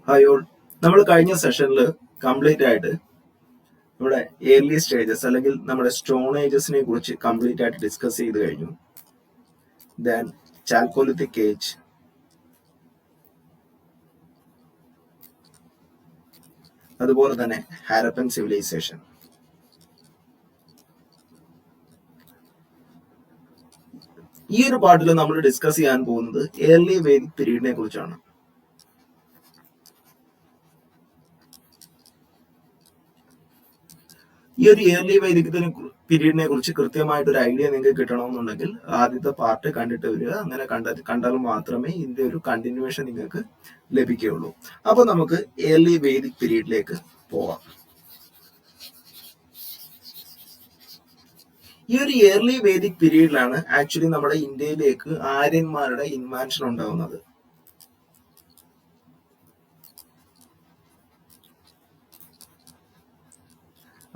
Hi all. നമ്മൾ കഴിഞ്ഞ സെഷനിൽ കംപ്ലീറ്റ് ആയിട്ട് നമ്മുടെ ഏർലി സ്റ്റേജസ് അല്ലെങ്കിൽ നമ്മുടെ സ്റ്റോൺ ഏജസിനെ കുറിച്ച് കംപ്ലീറ്റ് ആയിട്ട് ഡിസ്കസ് ചെയ്ത് കഴിഞ്ഞു. ദെൻ ചാൽക്കോലിത്തിക് ഏജ്, അതുപോലെ തന്നെ ഹാരപ്പൻ സിവിലൈസേഷൻ. ഈ ഒരു പാർട്ടിൽ നമ്മൾ ഡിസ്കസ് ചെയ്യാൻ പോകുന്നത് ഏർലി വേദിക് പീരീഡിനെ കുറിച്ചാണ്. ഈ ഒരു ഏർലി വൈദിക പീരീഡിനെ കുറിച്ച് കൃത്യമായിട്ട് ഒരു ഐഡിയ നിങ്ങൾക്ക് കിട്ടണമെന്നുണ്ടെങ്കിൽ ആദ്യത്തെ പാർട്ട് കണ്ടിട്ട് വരിക. അങ്ങനെ കണ്ടാൽ മാത്രമേ ഇതിന്റെ ഒരു കണ്ടിന്യൂവേഷൻ നിങ്ങൾക്ക് ലഭിക്കുകയുള്ളൂ. അപ്പൊ നമുക്ക് ഏർലി വേദിക് പീരീഡിലേക്ക് പോവാം. ഈ ഒരു ഏർലി വേദിക് പീരീഡിലാണ് ആക്ച്വലി നമ്മുടെ ഇന്ത്യയിലേക്ക് ആര്യന്മാരുടെ ഇൻവാൻഷൻ ഉണ്ടാവുന്നത്.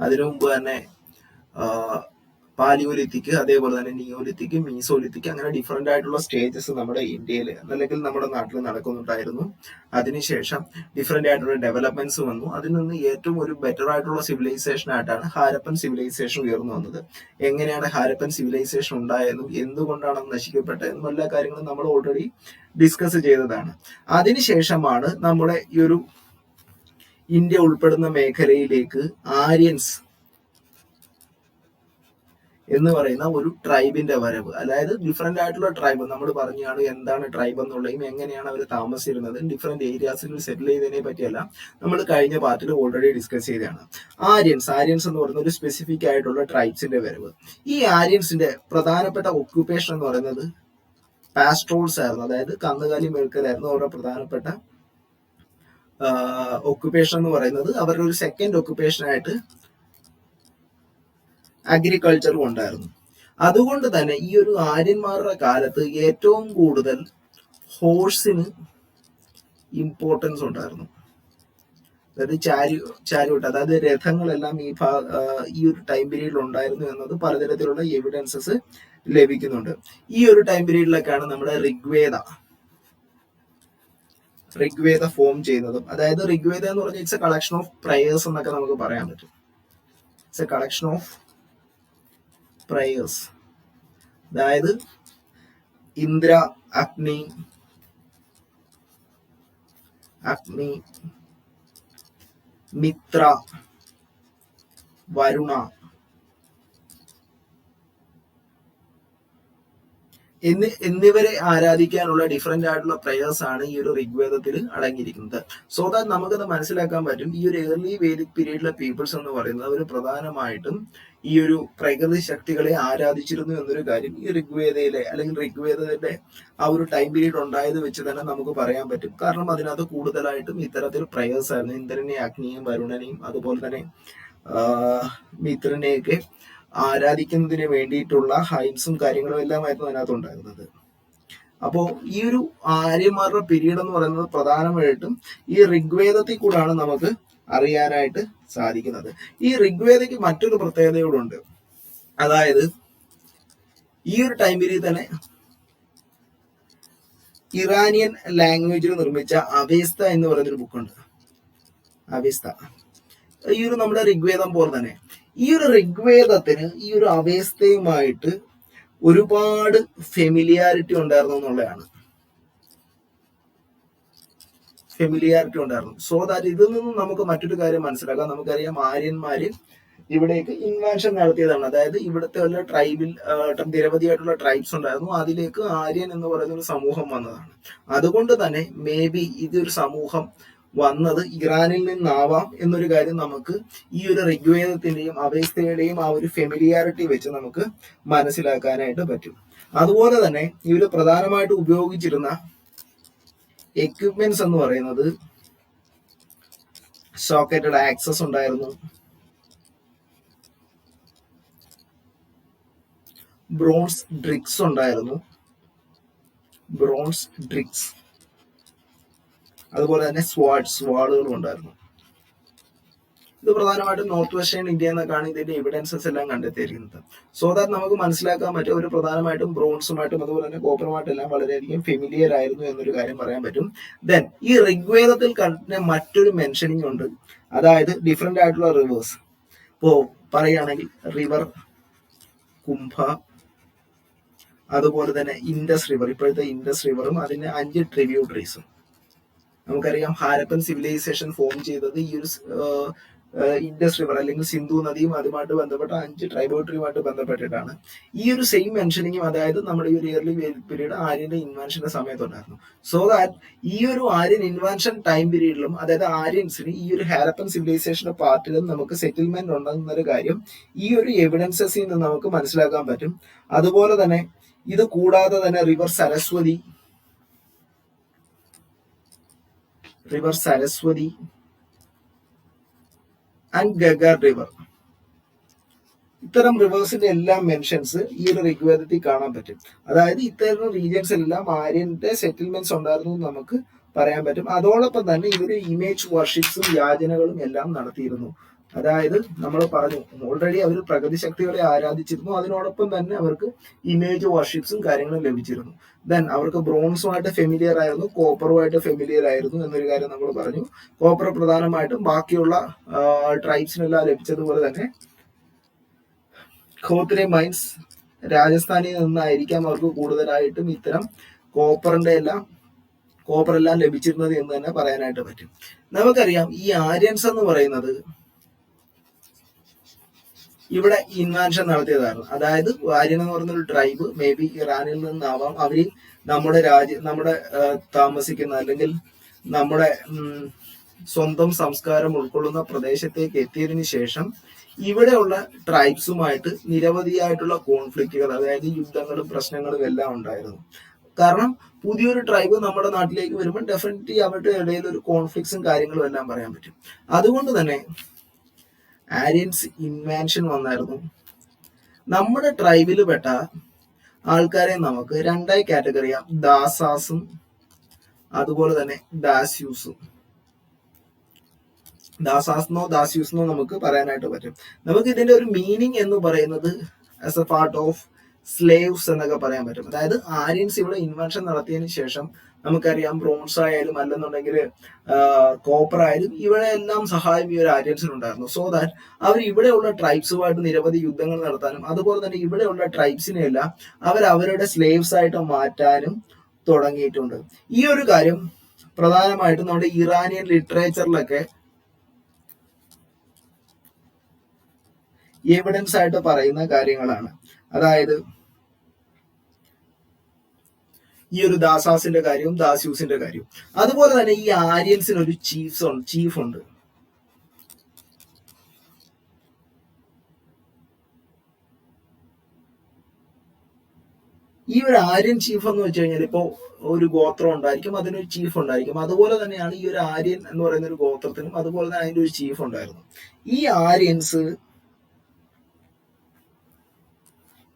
അതിനു മുമ്പ് തന്നെ പാലിയോലിത്തിക്, അതേപോലെ തന്നെ നിയോലിത്തിക്, മീസോലിത്തിക്, അങ്ങനെ ഡിഫറെന്റ് ആയിട്ടുള്ള സ്റ്റേജസ് നമ്മുടെ ഇന്ത്യയിൽ അല്ലെങ്കിൽ നമ്മുടെ നാട്ടിൽ നടക്കുന്നുണ്ടായിരുന്നു. അതിനുശേഷം ഡിഫറെന്റ് ആയിട്ടുള്ള ഡെവലപ്മെന്റ്സ് വന്നു. അതിൽ നിന്ന് ഏറ്റവും ഒരു ബെറ്റർ ആയിട്ടുള്ള സിവിലൈസേഷൻ ആയിട്ടാണ് ഹാരപ്പൻ സിവിലൈസേഷൻ ഉയർന്നു വന്നത്. എങ്ങനെയാണ് ഹാരപ്പൻ സിവിലൈസേഷൻ ഉണ്ടായതെന്നും എന്തുകൊണ്ടാണ് നശിക്കപ്പെട്ടതെന്നും എല്ലാ കാര്യങ്ങളും നമ്മൾ ഓൾറെഡി ഡിസ്കസ് ചെയ്തതാണ്. അതിനുശേഷമാണ് നമ്മുടെ ഈ ഒരു ഇന്ത്യ ഉൾപ്പെടുന്ന മേഖലയിലേക്ക് ആര്യൻസ് എന്ന് പറയുന്ന ഒരു ട്രൈബിന്റെ വരവ്. അതായത് ഡിഫറെന്റ് ആയിട്ടുള്ള ട്രൈബ്, നമ്മൾ പറഞ്ഞാണ് എന്താണ് ട്രൈബ് എന്നുള്ളതും എങ്ങനെയാണ് അവർ താമസിച്ചിരുന്നത്, ഡിഫറെന്റ് ഏരിയാസിൽ സെറ്റിൽ ചെയ്തതിനെ പറ്റിയല്ല നമ്മൾ കഴിഞ്ഞ പാർട്ടിൽ ഓൾറെഡി ഡിസ്കസ് ചെയ്തതാണ്. ആര്യൻസ് എന്ന് പറയുന്ന ഒരു സ്പെസിഫിക് ആയിട്ടുള്ള ട്രൈബ്സിന്റെ വരവ്. ഈ ആര്യൻസിന്റെ പ്രധാനപ്പെട്ട ഒക്യുപ്പേഷൻ എന്ന് പറയുന്നത് പാസ്ട്രോൾസ് ആയിരുന്നു. അതായത് കന്നുകാലി മേൽക്കലായിരുന്നു അവരുടെ പ്രധാനപ്പെട്ട ഒക്യുപ്പേഷൻ എന്ന് പറയുന്നത്. അവരുടെ ഒരു സെക്കൻഡ് ഒക്യുപ്പേഷൻ ആയിട്ട് അഗ്രികൾച്ചറും ഉണ്ടായിരുന്നു. അതുകൊണ്ട് തന്നെ ഈ ഒരു ആര്യന്മാരുടെ കാലത്ത് ഏറ്റവും കൂടുതൽ ഹോഴ്സിന് ഇമ്പോർട്ടൻസ് ഉണ്ടായിരുന്നു. അതായത് ചാരിയോട്ട്, അതായത് രഥങ്ങളെല്ലാം ഈ ഒരു ടൈം പീരീഡിൽ ഉണ്ടായിരുന്നു എന്നത് പലതരത്തിലുള്ള എവിഡൻസസ് ലഭിക്കുന്നുണ്ട്. ഈ ഒരു ടൈം പീരീഡിലൊക്കെയാണ് നമ്മുടെ ഋഗ്വേദ ഫോം ചെയ്യുന്നതും. അതായത് ഋഗ്വേദ എന്ന് പറഞ്ഞാൽ it's A collection of prayers എന്നൊക്കെ നമുക്ക് പറയാൻ പറ്റും. It's A collection of prayers. അതായത് ഇന്ദ്ര, അഗ്നി, മിത്ര, വരുണ എന്നിവരെ ആരാധിക്കാനുള്ള ഡിഫറെന്റ് ആയിട്ടുള്ള പ്രയേഴ്സ് ആണ് ഈ ഒരു ഋഗ്വേദത്തിൽ അടങ്ങിയിരിക്കുന്നത്. സോ ദാറ്റ് നമുക്കത് മനസ്സിലാക്കാൻ പറ്റും. ഈ ഒരു ഏർലി വേദിക് പീരീഡിലെ പീപ്പിൾസ് എന്ന് പറയുന്നത് അവർ പ്രധാനമായിട്ടും ഈ ഒരു പ്രകൃതി ശക്തികളെ ആരാധിച്ചിരുന്നു എന്നൊരു കാര്യം ഈ ഋഗ്വേദയിലെ അല്ലെങ്കിൽ ഋഗ്വേദത്തിന്റെ ആ ഒരു ടൈം പീരീഡ് ഉണ്ടായത് വെച്ച് തന്നെ നമുക്ക് പറയാൻ പറ്റും. കാരണം അതിനകത്ത് കൂടുതലായിട്ടും ഇത്തരത്തിൽ പ്രയേഴ്സ് ആയിരുന്നു. ഇന്ദ്രനെയും അഗ്നിയും വരുണനെയും അതുപോലെ തന്നെ മിത്രനെയൊക്കെ ആരാധിക്കുന്നതിന് വേണ്ടിയിട്ടുള്ള ഹൈംസും കാര്യങ്ങളും എല്ലാമായിരുന്നു അതിനകത്ത് ഉണ്ടായിരുന്നത്. അപ്പോൾ ഈ ഒരു ആര്യന്മാരുടെ പീരീഡ് എന്ന് പറയുന്നത് പ്രധാനമായിട്ടും ഈ ഋഗ്വേദത്തിൽ കൂടാണ് നമുക്ക് അറിയാനായിട്ട് സാധിക്കുന്നത്. ഈ ഋഗ്വേദയ്ക്ക് മറ്റൊരു പ്രത്യേകതയോടുണ്ട്. അതായത് ഈ ഒരു ടൈം പീരീഡ് തന്നെ ഇറാനിയൻ ലാംഗ്വേജിൽ നിർമ്മിച്ച അവേസ്ത എന്ന് പറയുന്നൊരു ബുക്കുണ്ട്. അവേസ്ത ഈ ഒരു നമ്മുടെ ഋഗ്വേദം പോലെ തന്നെ ഈ ഒരു ഋഗ്വേദത്തിന് ഈ ഒരു അവേസ്തയുമായിട്ട് ഒരുപാട് ഫെമിലിയാരിറ്റി ഉണ്ടായിരുന്നു എന്നുള്ളതാണ്. സോ ദാറ്റ് ഇതിൽ നിന്നും നമുക്ക് മറ്റൊരു കാര്യം മനസ്സിലാക്കാം. നമുക്കറിയാം ആര്യന്മാര് ഇവിടേക്ക് ഇൻവാൻഷൻ നടത്തിയതാണ്. അതായത് ഇവിടുത്തെ ഉള്ള ട്രൈബിൽ നിരവധിയായിട്ടുള്ള ട്രൈബ്സ് ഉണ്ടായിരുന്നു. അതിലേക്ക് ആര്യൻ എന്ന് പറയുന്ന ഒരു സമൂഹം വന്നതാണ്. അതുകൊണ്ട് തന്നെ മേ ബി ഇതൊരു സമൂഹം വന്നത് ഇറാനിൽ നിന്നാവാം എന്നൊരു കാര്യം നമുക്ക് ഈ ഒരു ഋഗ്വേദത്തിന്റെയും അവേസ്തയുടെയും ആ ഒരു ഫെമിലിയാരിറ്റി വെച്ച് നമുക്ക് മനസ്സിലാക്കാനായിട്ട് പറ്റും. അതുപോലെ തന്നെ ഇവർ പ്രധാനമായിട്ട് ഉപയോഗിച്ചിരുന്ന എക്യുപ്മെന്റ്സ് എന്ന് പറയുന്നത് സോക്കറ്റഡ് ആക്സസ് ഉണ്ടായിരുന്നു, ബ്രോൺസ് ഡ്രിക്സ് ഉണ്ടായിരുന്നു, അതുപോലെ തന്നെ സ്വാഡുകളും ഉണ്ടായിരുന്നു. ഇത് പ്രധാനമായിട്ടും നോർത്ത് വെസ്റ്റേൺ ഇന്ത്യ എന്നൊക്കെയാണ് ഇതിന്റെ എവിഡൻസസ് എല്ലാം കണ്ടെത്തിയിരിക്കുന്നത്. സോ ദാറ്റ് നമുക്ക് മനസ്സിലാക്കാൻ പറ്റും ഒരു പ്രധാനമായിട്ടും ബ്രോൺസുമായിട്ടും അതുപോലെ തന്നെ കോപ്പറുമായിട്ടും എല്ലാം വളരെയധികം ഫെമിലിയർ ആയിരുന്നു എന്നൊരു കാര്യം പറയാൻ പറ്റും. ദെൻ ഈ ഋഗ്വേദത്തിൽ കണ്ട മറ്റൊരു മെൻഷനിങ് ഉണ്ട്, അതായത് ഡിഫറെന്റ് ആയിട്ടുള്ള റിവേഴ്സ്. ഇപ്പോ പറയുകയാണെങ്കിൽ റിവർ കുംഭ, അതുപോലെ തന്നെ ഇൻഡസ് റിവർ, ഇപ്പോഴത്തെ ഇൻഡസ് റിവറും അതിന്റെ 5 ട്രിബ്യൂട്ടറീസും. നമുക്കറിയാം ഹാരപ്പൻ സിവിലൈസേഷൻ ഫോം ചെയ്തത് ഈ ഒരു ഇൻഡസ് റിവർ അല്ലെങ്കിൽ സിന്ധു നദിയും അതുമായിട്ട് ബന്ധപ്പെട്ട 5 ട്രൈബ്യൂട്ടറിയുമായിട്ട് ബന്ധപ്പെട്ടിട്ടാണ്. ഈ ഒരു സെയിം മെൻഷനിങ്ങും അതായത് നമ്മുടെ ഈ ഒരു ഇയർലി പീരീഡ് ആര്യന്റെ ഇൻവെൻഷന്റെ സമയത്തുണ്ടായിരുന്നു. സോ ദാറ്റ് ഈ ഒരു ആര്യൻ ഇൻവെൻഷൻ ടൈം പീരീഡിലും അതായത് ആര്യൻസിന് ഈ ഒരു ഹാരപ്പൻ സിവിലൈസേഷന്റെ പാർട്ടിലും നമുക്ക് സെറ്റിൽമെന്റ് ഉണ്ടെന്നൊരു കാര്യം ഈ ഒരു എവിഡൻസസിൽ നിന്ന് നമുക്ക് മനസ്സിലാക്കാൻ പറ്റും. അതുപോലെ തന്നെ ഇത് കൂടാതെ തന്നെ റിവർ സരസ്വതി ആൻഡ് ഗഗർ റിവർ, ഇത്തരം റിവേഴ്സിന്റെ എല്ലാം മെൻഷൻസ് ഈ ഒരു ഋഗ്വേദത്തിൽ കാണാൻ പറ്റും. അതായത് ഇത്തരം റീജിയൻസ് എല്ലാം ആര്യന്റെ സെറ്റിൽമെന്റ്സ് ഉണ്ടായിരുന്നു എന്ന് നമുക്ക് പറയാൻ പറ്റും. അതോടൊപ്പം തന്നെ ഇവര് ഇമേജ് വർഷിപ്സും യാചനകളും എല്ലാം നടത്തിയിരുന്നു. അതായത് നമ്മൾ പറഞ്ഞു ഓൾറെഡി അവർ പ്രകൃതി ശക്തികളെ ആരാധിച്ചിരുന്നു, അതിനോടൊപ്പം തന്നെ അവർക്ക് ഇമേജ് വർഷിപ്സും കാര്യങ്ങളും ലഭിച്ചിരുന്നു. ദെൻ അവർക്ക് ബ്രോൺസുമായിട്ട് ഫെമിലിയർ ആയിരുന്നു, കോപ്പറുമായിട്ട് ഫെമിലിയർ ആയിരുന്നു എന്നൊരു കാര്യം നമ്മൾ പറഞ്ഞു. കോപ്പർ പ്രധാനമായിട്ടും ബാക്കിയുള്ള ട്രൈബ്സിനെല്ലാം ലഭിച്ചതുപോലെ തന്നെ ഖോത്രി മൈൻസ് രാജസ്ഥാനിൽ നിന്നായിരിക്കാം അവർക്ക് കൂടുതലായിട്ടും ഇത്തരം കോപ്പറെല്ലാം ലഭിച്ചിരുന്നത് എന്ന് തന്നെ പറയാനായിട്ട് പറ്റും. നമുക്കറിയാം ഈ ആര്യൻസ് എന്ന് പറയുന്നത് ഇവിടെ ഇൻവാൻഷൻ നടത്തിയതാണ്. അതായത് ആര്യൻ എന്ന് പറയുന്ന ഒരു ട്രൈബ് മേ ബി ഇറാനിൽ നിന്നാവാം. അവര് നമ്മുടെ താമസിക്കുന്ന അല്ലെങ്കിൽ നമ്മുടെ സ്വന്തം സംസ്കാരം ഉൾക്കൊള്ളുന്ന പ്രദേശത്തേക്ക് എത്തിയതിനു ശേഷം ഇവിടെയുള്ള ട്രൈബ്സുമായിട്ട് നിരവധിയായിട്ടുള്ള കോൺഫ്ലിക്റ്റുകൾ, അതായത് യുദ്ധങ്ങളും പ്രശ്നങ്ങളും എല്ലാം ഉണ്ടായിരുന്നു. കാരണം പുതിയൊരു ട്രൈബ് നമ്മുടെ നാട്ടിലേക്ക് വരുമ്പോൾ ഡെഫിനറ്റ്ലി അവരുടെ ഇടയിൽ ഒരു കോൺഫ്ലിക്ട്സും കാര്യങ്ങളും എല്ലാം പറയാൻ പറ്റും. അതുകൊണ്ട് തന്നെ ആര്യൻസ് ഇൻവാൻഷൻ വന്നായിരുന്നു. നമ്മുടെ ട്രൈബിൽ പെട്ട ആൾക്കാരെ നമുക്ക് 2 കാറ്റഗറി ചെയ്യാം, ദാസാസും അതുപോലെ തന്നെ ദാസ്യൂസും. ദാസാസ്നോ ദാസ്യൂസ്നോ നമുക്ക് പറയാനായിട്ട് പറ്റും. നമുക്ക് ഇതിന്റെ ഒരു മീനിങ് എന്ന് പറയുന്നത് as A part of slaves എന്നൊക്കെ പറയാൻ പറ്റും. അതായത് ആര്യൻസ് ഇവിടെ ഇൻവെൻഷൻ നടത്തിയതിനു ശേഷം നമുക്കറിയാം ബ്രോൺസ് ആയാലും അല്ലെന്നുണ്ടെങ്കിൽ കോപ്പർ ആയാലും ഇവിടെ എല്ലാം സഹായം ഈ ഒരു ആര്യൻസിനുണ്ടായിരുന്നു. സോ ദാറ്റ് അവർ ഇവിടെയുള്ള ട്രൈബ്സുമായിട്ട് നിരവധി യുദ്ധങ്ങൾ നടത്താനും അതുപോലെ തന്നെ ഇവിടെയുള്ള ട്രൈബ്സിനെ എല്ലാം അവരുടെ സ്ലേവ്സ് ആയിട്ട് മാറ്റാനും തുടങ്ങിയിട്ടുണ്ട്. ഈ ഒരു കാര്യം പ്രധാനമായിട്ടും നമ്മുടെ ഇറാനിയൻ ലിറ്ററേച്ചറിലൊക്കെ എവിഡൻസ് ആയിട്ട് പറയുന്ന കാര്യങ്ങളാണ്. അതായത് ഈ ഒരു ദാസാസിന്റെ കാര്യവും ദാസ്യൂസിന്റെ കാര്യവും. അതുപോലെ തന്നെ ഈ ആര്യൻസിന് ഒരു ചീഫ് ഉണ്ട്. ഈ ഒരു ആര്യൻ ചീഫ് എന്ന് വെച്ച് കഴിഞ്ഞാൽ ഇപ്പോ ഒരു ഗോത്രം ഉണ്ടായിരിക്കും, അതിനൊരു ചീഫ് ഉണ്ടായിരിക്കും. അതുപോലെ തന്നെയാണ് ഈ ഒരു ആര്യൻ എന്ന് പറയുന്ന ഒരു ഗോത്രത്തിനും അതുപോലെ തന്നെ അതിന്റെ ഒരു ചീഫ് ഉണ്ടായിരുന്നു. ഈ ആര്യൻസ്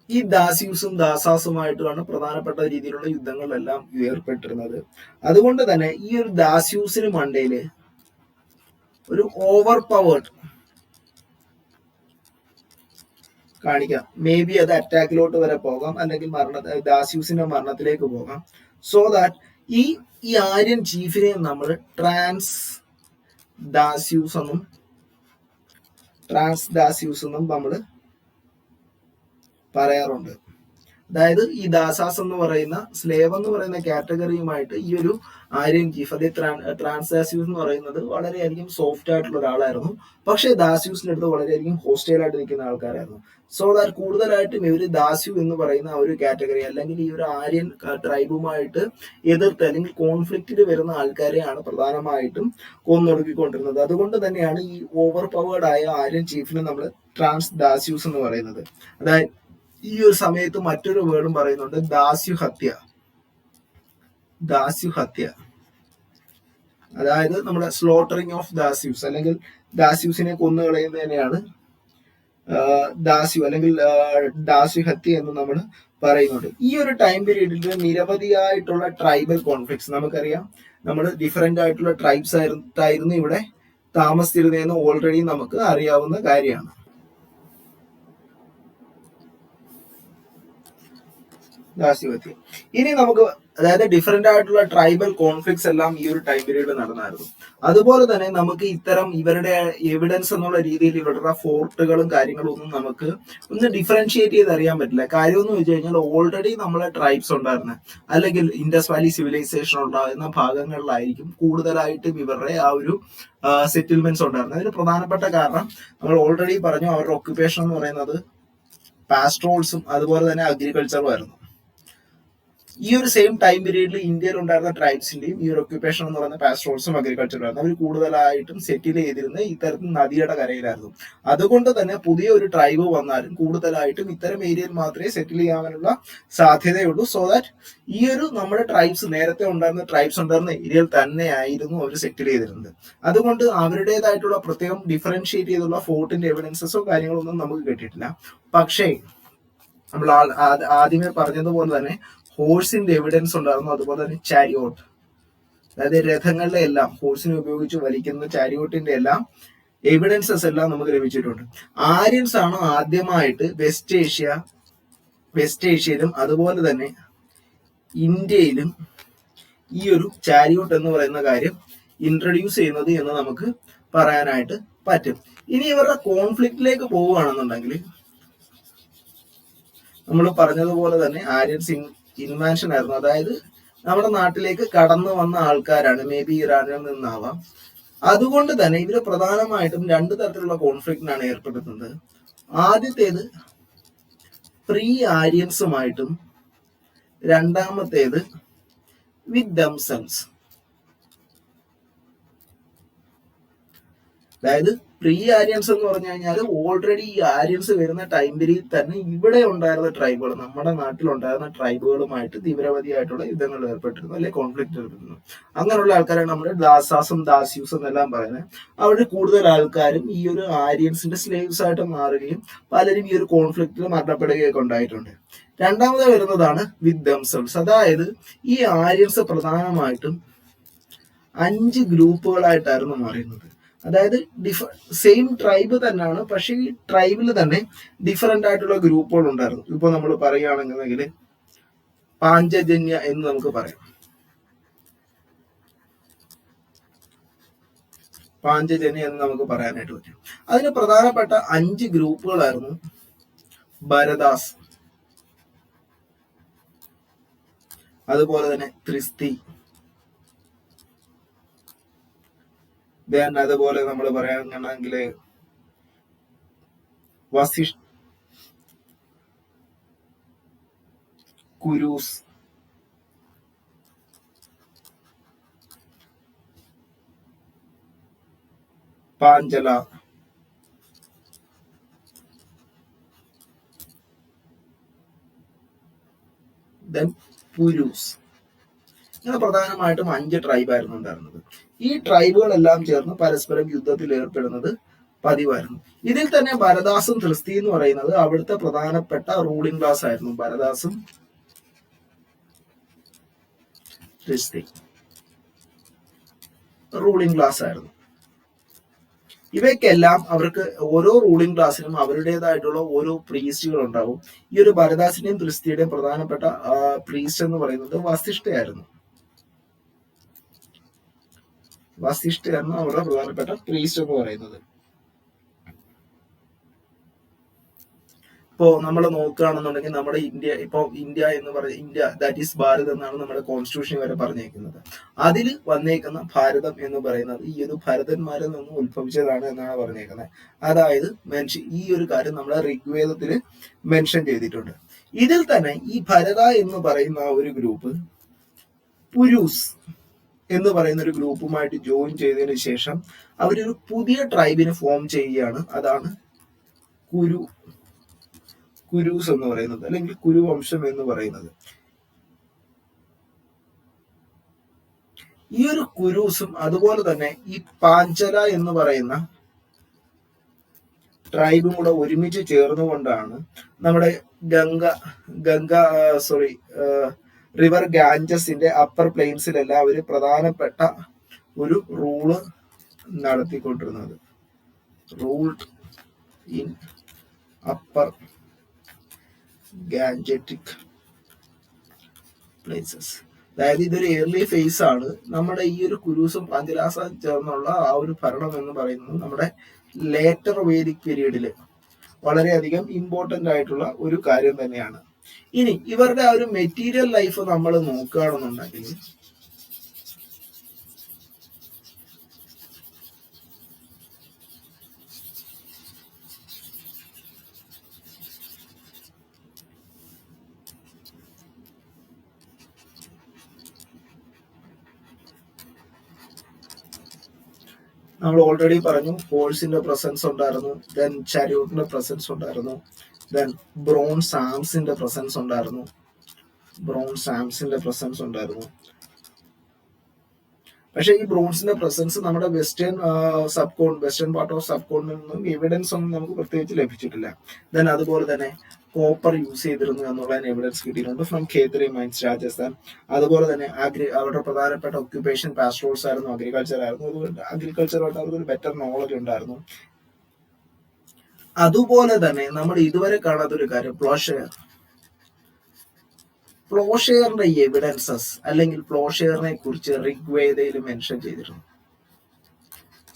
ഈ ദാസ്യൂസും ദാസാസുമായിട്ടുമാണ് പ്രധാനപ്പെട്ട രീതിയിലുള്ള യുദ്ധങ്ങളിലെല്ലാം ഏർപ്പെട്ടിരുന്നത്. അതുകൊണ്ട് തന്നെ ഈ ഒരു ദാസ്യൂസിന് മണ്ടയില് ഒരു ഓവർ പവേർഡ് കാണിക്കാം. മേ ബി അത് അറ്റാക്കിലോട്ട് വരെ പോകാം, അല്ലെങ്കിൽ ദാസ്യൂസിന്റെ മരണത്തിലേക്ക് പോകാം. സോ ദാറ്റ് ഈ ആര്യൻ ചീഫിനെ നമ്മൾ ട്രാൻസ് ദാസ്യൂസ് എന്നും നമ്മൾ പറയാറുണ്ട്. അതായത് ഈ ദാസാസ് എന്ന് പറയുന്ന സ്ലേവ് എന്ന് പറയുന്ന കാറ്റഗറിയുമായിട്ട് ഈ ഒരു ആര്യൻ ചീഫ്, അതേ ട്രാൻസ് ദാസ്യൂസ് എന്ന് പറയുന്നത് വളരെയധികം സോഫ്റ്റ് ആയിട്ടുള്ള ഒരാളായിരുന്നു. പക്ഷേ ദാസ്യൂസിന്റെ അടുത്ത് വളരെയധികം ഹോസ്റ്റൈൽ ആയിട്ട് നിൽക്കുന്ന ആൾക്കാരായിരുന്നു. സോ ദാറ്റ് കൂടുതലായിട്ടും ഇവര് ദാസ്യു എന്ന് പറയുന്ന ആ ഒരു കാറ്റഗറി അല്ലെങ്കിൽ ഈ ഒരു ആര്യൻ ട്രൈബുമായിട്ട് എതിർത്ത് അല്ലെങ്കിൽ കോൺഫ്ലിക്റ്റിൽ വരുന്ന ആൾക്കാരെയാണ് പ്രധാനമായിട്ടും കൊന്നൊടുക്കിക്കൊണ്ടിരുന്നത്. അതുകൊണ്ട് തന്നെയാണ് ഈ ഓവർ പവേർഡ് ആയ ആര്യൻ ചീഫിനെ നമ്മൾ ട്രാൻസ് ദാസ്യൂസ് എന്ന് പറയുന്നത്. അതായത് ഈ ഒരു സമയത്ത് മറ്റൊരു വേർഡും പറയുന്നുണ്ട്, ദാസ്യുഹത്യ. അതായത് നമ്മുടെ സ്ലോട്ടറിങ് ഓഫ് ദാസ്യൂസ് അല്ലെങ്കിൽ ദാസ്യൂസിനെ കൊന്നുകളയുന്നതിനെയാണ് ദാസ്യു അല്ലെങ്കിൽ ദാസ്യുഹത്യ എന്ന് നമ്മൾ പറയുന്നുണ്ട്. ഈ ഒരു ടൈം പീരീഡിൽ നിരവധിയായിട്ടുള്ള ട്രൈബൽ കോൺഫ്ലിക്ട്സ് നമുക്കറിയാം. നമ്മൾ ഡിഫറെന്റ് ആയിട്ടുള്ള ട്രൈബ്സ് ആയിരുന്നു ഇവിടെ താമസിച്ചിരുന്നതെന്ന് ഓൾറെഡി നമുക്ക് അറിയാവുന്ന കാര്യമാണ്. ദാസ്യവത്യം. ഇനി നമുക്ക് അതായത് ഡിഫറെന്റ് ആയിട്ടുള്ള ട്രൈബൽ കോൺഫ്ലിക്ട്സ് എല്ലാം ഈ ഒരു ടൈം പീരീഡിൽ നടന്നായിരുന്നു. അതുപോലെ തന്നെ നമുക്ക് ഇത്തരം ഇവരുടെ എവിഡൻസ് എന്നുള്ള രീതിയിൽ ഇവരുടെ ഫോർട്ടുകളും കാര്യങ്ങളും ഒന്നും നമുക്ക് ഒന്ന് ഡിഫറൻഷിയേറ്റ് ചെയ്ത് അറിയാൻ പറ്റില്ല. കാര്യം എന്ന് വെച്ച് കഴിഞ്ഞാൽ ഓൾറെഡി നമ്മളെ ട്രൈബ്സ് ഉണ്ടായിരുന്ന അല്ലെങ്കിൽ ഇൻഡസ് വാലി സിവിലൈസേഷൻ ഉണ്ടാകുന്ന ഭാഗങ്ങളിലായിരിക്കും കൂടുതലായിട്ടും ഇവരുടെ ആ ഒരു സെറ്റിൽമെന്റ്സ് ഉണ്ടായിരുന്നത്. അതിന് പ്രധാനപ്പെട്ട കാരണം നമ്മൾ ഓൾറെഡി പറഞ്ഞു, അവരുടെ ഒക്യുപ്പേഷൻ എന്ന് പറയുന്നത് പാസ്ട്രോൾസും അതുപോലെ തന്നെ അഗ്രികൾച്ചറും ആയിരുന്നു. ഈ ഒരു സെയിം ടൈം പീരീഡിൽ ഇന്ത്യയിൽ ഉണ്ടായിരുന്ന ട്രൈബ്സിന്റെയും ഈ ഒരു ഒക്യുപ്പേഷൻ എന്ന് പറയുന്ന പാസ്ട്രോൾസും അഗ്രികൾച്ചറും ആയിരുന്നു. അവർ കൂടുതലായിട്ടും സെറ്റിൽ ചെയ്തിരുന്നത് ഇത്തരത്തിൽ നദിയുടെ കരയിലായിരുന്നു. അതുകൊണ്ട് തന്നെ പുതിയ ഒരു ട്രൈബ് വന്നാലും കൂടുതലായിട്ടും ഇത്തരം ഏരിയയിൽ മാത്രമേ സെറ്റിൽ ചെയ്യാനുള്ള സാധ്യതയുള്ളൂ. സോ ദാറ്റ് ഈ ഒരു നമ്മുടെ ട്രൈബ്സ് നേരത്തെ ഉണ്ടായിരുന്ന ട്രൈബ്സ് ഉണ്ടായിരുന്ന ഏരിയയിൽ തന്നെയായിരുന്നു അവർ സെറ്റിൽ ചെയ്തിരുന്നത്. അതുകൊണ്ട് അവരുടേതായിട്ടുള്ള പ്രത്യേകം ഡിഫറൻഷിയേറ്റ് ചെയ്തുള്ള ഫോർട്ടിന്റെ എവിഡൻസസോ കാര്യങ്ങളൊന്നും നമുക്ക് കിട്ടിയിട്ടില്ല. പക്ഷേ നമ്മൾ ആദ്യമേ പറഞ്ഞതുപോലെ തന്നെ ഹോഴ്സിന്റെ എവിഡൻസ് ഉണ്ടായിരുന്നു. അതുപോലെ തന്നെ ചാരിയോട്ട്, അതായത് രഥങ്ങളിലെ എല്ലാം ഹോഴ്സിനെ ഉപയോഗിച്ച് വലിക്കുന്ന ചാരിയോട്ടിന്റെ എല്ലാം എവിഡൻസസ് എല്ലാം നമുക്ക് ലഭിച്ചിട്ടുണ്ട്. ആര്യൻസ് ആണ് ആദ്യമായിട്ട് വെസ്റ്റ് ഏഷ്യയിലും അതുപോലെ തന്നെ ഇന്ത്യയിലും ഈ ഒരു ചാരിയോട്ട് എന്ന് പറയുന്ന കാര്യം ഇൻട്രൊഡ്യൂസ് ചെയ്യുന്നത് എന്ന് നമുക്ക് പറയാനായിട്ട് പറ്റും. ഇനി ഇവരുടെ കോൺഫ്ലിക്റ്റിലേക്ക് പോവുകയാണെന്നുണ്ടെങ്കിൽ നമ്മൾ പറഞ്ഞതുപോലെ തന്നെ ആര്യൻസ് ഇൻവാൻഷൻ ആയിരുന്നു. അതായത് നമ്മുടെ നാട്ടിലേക്ക് കടന്നു വന്ന ആൾക്കാരാണ്, മേ ബി ഇറാനിൽ നിന്നാവാം. അതുകൊണ്ട് തന്നെ ഇവര് പ്രധാനമായിട്ടും രണ്ടു തരത്തിലുള്ള കോൺഫ്ലിക്റ്റിനാണ് ഏർപ്പെടുത്തുന്നത്. ആദ്യത്തേത് പ്രീ ആര്യൻസുമായിട്ടും രണ്ടാമത്തേത് വിത്ത് ദംസെൽസ്. അതായത് പ്രീ ആര്യൻസ് എന്ന് പറഞ്ഞു കഴിഞ്ഞാൽ ഓൾറെഡി ഈ ആര്യൻസ് വരുന്ന ടൈം പീരീഡിൽ തന്നെ ഇവിടെ ഉണ്ടായിരുന്ന ട്രൈബുകൾ, നമ്മുടെ നാട്ടിലുണ്ടായിരുന്ന ട്രൈബുകളുമായിട്ട് തീവ്രവാദിയായിട്ടുള്ള യുദ്ധങ്ങളിൽ ഏർപ്പെട്ടിരുന്നു, അല്ലെങ്കിൽ കോൺഫ്ലിക്റ്റ് ഏർപ്പെട്ടിരുന്നു. അങ്ങനെയുള്ള ആൾക്കാരാണ് നമ്മുടെ ദാസാസും ദാസ്യൂസും എന്നെല്ലാം പറയുന്നത്. അവിടെ കൂടുതൽ ആൾക്കാരും ഈ ഒരു ആര്യൻസിന്റെ സ്ലേവ്സ് ആയിട്ട് മാറുകയും പലരും ഈ ഒരു കോൺഫ്ലിക്റ്റിൽ മരണപ്പെടുകയൊക്കെ ഉണ്ടായിട്ടുണ്ട്. രണ്ടാമത് വരുന്നതാണ് വിത്ത് ദംസെൽസ്. അതായത് ഈ ആര്യൻസ് പ്രധാനമായിട്ടും 5 ഗ്രൂപ്പുകളായിട്ടായിരുന്നു മാറിയിരുന്നത്. അതായത് സെയിം ട്രൈബ് തന്നെയാണ്, പക്ഷെ ഈ ട്രൈബിൽ തന്നെ ഡിഫറെന്റ് ആയിട്ടുള്ള ഗ്രൂപ്പുകൾ ഉണ്ടായിരുന്നു. ഇപ്പൊ നമ്മൾ പറയുകയാണെങ്കിൽ പാഞ്ചജന്യ എന്ന് നമുക്ക് പറയാം. പാഞ്ചജന്യ എന്ന് നമുക്ക് പറയാനായിട്ട് പറ്റും. അതിന് പ്രധാനപ്പെട്ട 5 ഗ്രൂപ്പുകളായിരുന്നു ഭരദാസ്, അതുപോലെ തന്നെ ത്രിസ്തി, അതുപോലെ നമ്മൾ പറയുകയാണെങ്കിൽ വസിഷ്ഠ, കുരൂസ്, പാഞ്ചല, പുരൂസ്. ഇങ്ങനെ പ്രധാനമായിട്ടും 5 ട്രൈബായിരുന്നു ഉണ്ടായിരുന്നത്. ഈ ട്രൈബുകളെല്ലാം ചേർന്ന് പരസ്പരം യുദ്ധത്തിൽ ഏർപ്പെടുന്നത് പതിവായിരുന്നു. ഇതിൽ തന്നെ ഭരദാസും ത്രിസ്തി എന്ന് പറയുന്നത് അവിടുത്തെ പ്രധാനപ്പെട്ട റൂളിംഗ് ക്ലാസ് ആയിരുന്നു. ഭരദാസും ത്രിസ്തി റൂളിംഗ് ക്ലാസ് ആയിരുന്നു. ഇവയ്ക്കെല്ലാം അവർക്ക് ഓരോ റൂളിംഗ് ക്ലാസ്സിനും അവരുടേതായിട്ടുള്ള ഓരോ പ്രീസ്റ്റുകൾ ഉണ്ടാവും. ഈ ഒരു ഭരദാസിന്റെയും ത്രിസ്തിയുടെയും പ്രധാനപ്പെട്ട പ്രീസ്റ്റ് എന്ന് പറയുന്നത് വസിഷ്ഠയായിരുന്നു. വസിഷ്ഠയായിരുന്നു അവരുടെ പ്രധാനപ്പെട്ട പ്രീസ്റ്റ് എന്ന് പറയുന്നത്. ഇപ്പോ നമ്മൾ നോക്കുകയാണെന്നുണ്ടെങ്കിൽ നമ്മുടെ ഇന്ത്യ എന്ന് പറയുന്ന ഇന്ത്യ ദാറ്റ് ഈസ് ഭാരത് എന്നാണ് നമ്മുടെ കോൺസ്റ്റിറ്റ്യൂഷൻ വരെ പറഞ്ഞേക്കുന്നത്. അതിൽ വന്നേക്കുന്ന ഭാരതം എന്ന് പറയുന്നത് ഈ ഒരു ഭരതന്മാരിൽ നിന്ന് ഉത്ഭവിച്ചതാണ് എന്നാണ് പറഞ്ഞേക്കുന്നത്. അതായത് ഈ ഒരു കാര്യം നമ്മുടെ ഋഗ്വേദത്തിൽ മെൻഷൻ ചെയ്തിട്ടുണ്ട്. ഇതിൽ തന്നെ ഈ ഭരത എന്ന് പറയുന്ന ഒരു ഗ്രൂപ്പ് പുരൂസ് എന്ന് പറയുന്ന ഒരു ഗ്രൂപ്പുമായിട്ട് ജോയിൻ ചെയ്തതിനു ശേഷം അവരൊരു പുതിയ ട്രൈബിനെ ഫോം ചെയ്യുകയാണ്. അതാണ് കുരൂസ് എന്ന് പറയുന്നത്, അല്ലെങ്കിൽ കുരുവംശം എന്ന് പറയുന്നത്. ഈ ഒരു കുരൂസും അതുപോലെ തന്നെ ഈ പാഞ്ചല എന്ന് പറയുന്ന ട്രൈബും കൂടെ ഒരുമിച്ച് ചേർന്നുകൊണ്ടാണ് നമ്മുടെ റിവർ ഗാഞ്ചസിന്റെ അപ്പർ പ്ലെയിൻസിലെല്ലാം ഒരു പ്രധാനപ്പെട്ട ഒരു റൂള് നടത്തിക്കൊണ്ടിരുന്നത്. Ruled in upper Gangetic places. അതായത് ഇതൊരു ഏർലി ഫേസ് ആണ്. നമ്മുടെ ഈ ഒരു കുരൂസും പാഞ്ചലാസും ചേർന്നുള്ള ആ ഒരു ഭരണം എന്ന് പറയുന്നത് നമ്മുടെ ലേറ്റർ വേദിക് പീരീഡില് വളരെയധികം ഇമ്പോർട്ടന്റ് ആയിട്ടുള്ള ഒരു കാര്യം തന്നെയാണ്. ഇനി ഇവരുടെ ആ ഒരു മെറ്റീരിയൽ ലൈഫ് നമ്മൾ നോക്കുകയാണെന്നുണ്ടെങ്കിൽ നമ്മൾ ഓൾറെഡി പറഞ്ഞു ഹോഴ്സിന്റെ പ്രസൻസ് ഉണ്ടായിരുന്നു, ദെൻ ചാരിയോട്ടിന്റെ പ്രസൻസ് ഉണ്ടായിരുന്നു, ദെൻ ബ്രോൺസ് ആംസിന്റെ പ്രസൻസ് ഉണ്ടായിരുന്നു. പക്ഷെ ഈ ബ്രോൺസിന്റെ പ്രസൻസ് നമ്മുടെ വെസ്റ്റേൺ പാർട്ട് ഓഫ് സബ് കോണ്ടിനെന്റിൽ നിന്നും എവിഡൻസ് ഒന്നും നമുക്ക് പ്രത്യേകിച്ച് ലഭിച്ചിട്ടില്ല. ദെൻ അതുപോലെ തന്നെ കോപ്പർ യൂസ് ചെയ്തിരുന്നു എന്നുള്ളതിന് എവിഡൻസ് കിട്ടിയിട്ടുണ്ട് ഫ്രം ഖേത്രി മൈൻസ് രാജസ്ഥാൻ. അതുപോലെ തന്നെ അവരുടെ പ്രധാനപ്പെട്ട ഒക്യുപ്പേഷൻ പാസ്റ്റോൾസ് ആയിരുന്നു, അഗ്രികൾച്ചർ ആയിരുന്നു. അതുകൊണ്ട് അഗ്രികൾച്ചറുമായിട്ട് അവർക്ക് ബെറ്റർ നോളജ് ഉണ്ടായിരുന്നു. അതുപോലെ തന്നെ നമ്മൾ ഇതുവരെ കാണാത്തൊരു കാര്യം പ്ലോഷെയറിന്റെ എവിഡൻസസ് അല്ലെങ്കിൽ പ്ലോഷെയറിനെ കുറിച്ച് ഋഗ്വേദയിൽ മെൻഷൻ ചെയ്തിരുന്നു.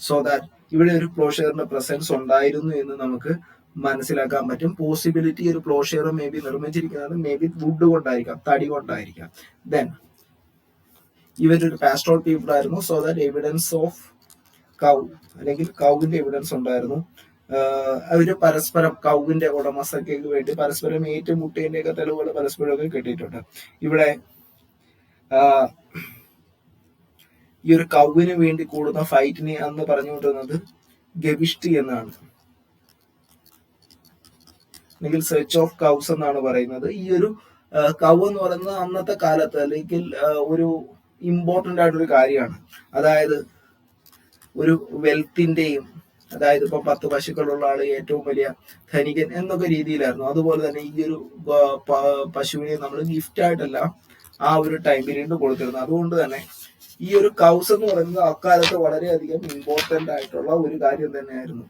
സോ ദാറ്റ് ഇവിടെ ഒരു പ്ലോഷെയറിന്റെ പ്രസൻസ് ഉണ്ടായിരുന്നു എന്ന് നമുക്ക് മനസ്സിലാക്കാൻ പറ്റും. പോസിബിലിറ്റി ഒരു പ്ലോഷെയർ മേ ബി നിർമ്മിച്ചിരിക്കുന്നത് മേ ബി വുഡ് കൊണ്ടായിരിക്കാം, തടി കൊണ്ടായിരിക്കാം. ദെൻ ഇവരൊരു പാസ്റ്റോൾ പീപ്പിൾ ആയിരുന്നു. സോ ദാറ്റ് എവിഡൻസ് ഓഫ് കൗ അല്ലെങ്കിൽ കൗവിന്റെ എവിഡൻസ് ഉണ്ടായിരുന്നു. അവര് പരസ്പരം കൗവിന്റെ ഉടമസ്ഥയ്ക്ക് വേണ്ടി പരസ്പരം ഏറ്റുമുട്ടിയതിന്റെ ഒക്കെ തെളിവുകൾ പരസ്പരമൊക്കെ കിട്ടിയിട്ടുണ്ട്. ഇവിടെ ഈ ഒരു കൗവിന് വേണ്ടി കൂടുന്ന ഫൈറ്റിനെ അന്ന് പറഞ്ഞുകൊണ്ടിരുന്നത് ഗവിഷ്ടി എന്നാണ്, അല്ലെങ്കിൽ സെർച്ച് ഓഫ് കൗസ് എന്നാണ് പറയുന്നത്. ഈ ഒരു കൗ എന്ന് പറയുന്നത് അന്നത്തെ കാലത്ത് അല്ലെങ്കിൽ ഒരു ഇമ്പോർട്ടന്റ് ആയിട്ടൊരു കാര്യമാണ്. അതായത് ഒരു വെൽത്തിന്റെയും, അതായത് ഇപ്പൊ 10 പശുക്കളുള്ള ആള് ഏറ്റവും വലിയ ധനികൻ എന്നൊക്കെ രീതിയിലായിരുന്നു. അതുപോലെ തന്നെ ഈ ഒരു പശുവിനെ നമ്മൾ ഗിഫ്റ്റ് ആയിട്ടല്ല ആ ഒരു ടൈം പീരീഡിൽ കൊടുത്തിരുന്നു. അതുകൊണ്ട് തന്നെ ഈ ഒരു കൗസ് എന്ന് പറയുന്നത് അക്കാലത്ത് വളരെയധികം ഇമ്പോർട്ടന്റ് ആയിട്ടുള്ള ഒരു കാര്യം തന്നെയായിരുന്നു.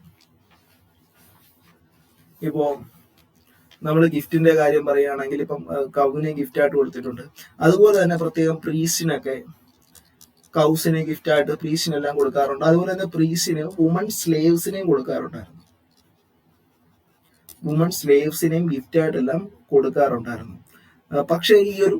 ഇപ്പോ നമ്മൾ ഗിഫ്റ്റിന്റെ കാര്യം പറയുകയാണെങ്കിൽ ഇപ്പം കൗവിനെ ഗിഫ്റ്റ് ആയിട്ട് കൊടുത്തിട്ടുണ്ട്. അതുപോലെ തന്നെ പ്രത്യേകം പ്രീസ്റ്റിനൊക്കെ കൗസിനെ ഗിഫ്റ്റ് ആയിട്ട് പ്രീസ്റ്റിനെല്ലാം കൊടുക്കാറുണ്ട്. അതുപോലെ തന്നെ പ്രീസ്റ്റിന് വുമൺ സ്ലേവ്സിനെയും കൊടുക്കാറുണ്ടായിരുന്നു. ഗിഫ്റ്റ് ആയിട്ടെല്ലാം കൊടുക്കാറുണ്ടായിരുന്നു. പക്ഷെ ഈ ഒരു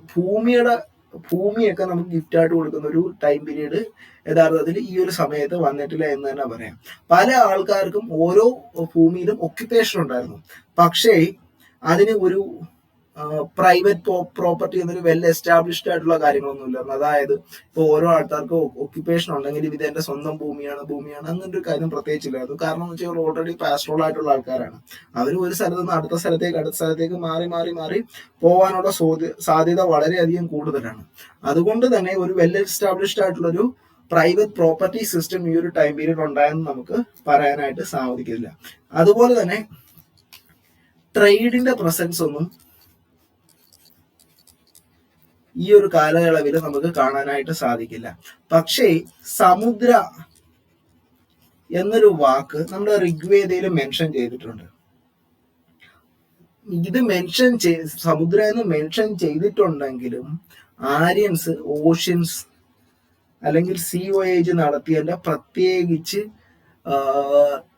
ഭൂമിയൊക്കെ നമുക്ക് ഗിഫ്റ്റ് ആയിട്ട് കൊടുക്കുന്ന ഒരു ടൈം പീരീഡ് യഥാർത്ഥത്തിൽ ഈ ഒരു സമയത്ത് വന്നിട്ടില്ല എന്ന് തന്നെ പറയാം. പല ആൾക്കാർക്കും ഓരോ ഭൂമിയിലും ഒക്യുപ്പേഷൻ ഉണ്ടായിരുന്നു. പക്ഷേ അതിന് ഒരു പ്രൈവറ്റ് പ്രോപ്പർട്ടി എന്നൊരു വെൽ എസ്റ്റാബ്ലിഷ്ഡ് ആയിട്ടുള്ള കാര്യങ്ങളൊന്നും ഇല്ലായിരുന്നു. അതായത് ഇപ്പൊ ഓരോ ആൾക്കാർക്ക് ഒക്യുപ്പേഷൻ ഉണ്ടെങ്കിലും ഇത് എന്റെ സ്വന്തം ഭൂമിയാണ് അങ്ങനത്തെ ഒരു കാര്യം പ്രത്യേകിച്ചില്ലായിരുന്നു. കാരണം എന്ന് വെച്ചാൽ ഓൾറെഡി പാസ്റ്ററൽ ആയിട്ടുള്ള ആൾക്കാരാണ്. അവർ ഒരു സ്ഥലത്ത് നിന്ന് അടുത്ത സ്ഥലത്തേക്ക് മാറി പോകാനുള്ള സാധ്യത വളരെയധികം കൂടുതലാണ്. അതുകൊണ്ട് തന്നെ ഒരു വെൽ എസ്റ്റാബ്ലിഷ്ഡ് ആയിട്ടുള്ള ഒരു പ്രൈവറ്റ് പ്രോപ്പർട്ടി സിസ്റ്റം ഈ ഒരു ടൈം പീരീഡ് ഉണ്ടായെന്ന് നമുക്ക് പറയാനായിട്ട് സാധിക്കില്ല. അതുപോലെ തന്നെ ട്രേഡിന്റെ പ്രസൻസ് ഒന്നും ഈ ഒരു കാലയളവിൽ നമുക്ക് കാണാനായിട്ട് സാധിക്കില്ല. പക്ഷേ സമുദ്ര എന്നൊരു വാക്ക് നമ്മുടെ ഋഗ്വേദയിൽ മെൻഷൻ ചെയ്തിട്ടുണ്ട്. ഇത് സമുദ്ര എന്ന് മെൻഷൻ ചെയ്തിട്ടുണ്ടെങ്കിലും ആര്യൻസ് ഓഷ്യൻസ് അല്ലെങ്കിൽ സീ വോയേജ് നടത്തിയതിന്റെ പ്രത്യേകിച്ച്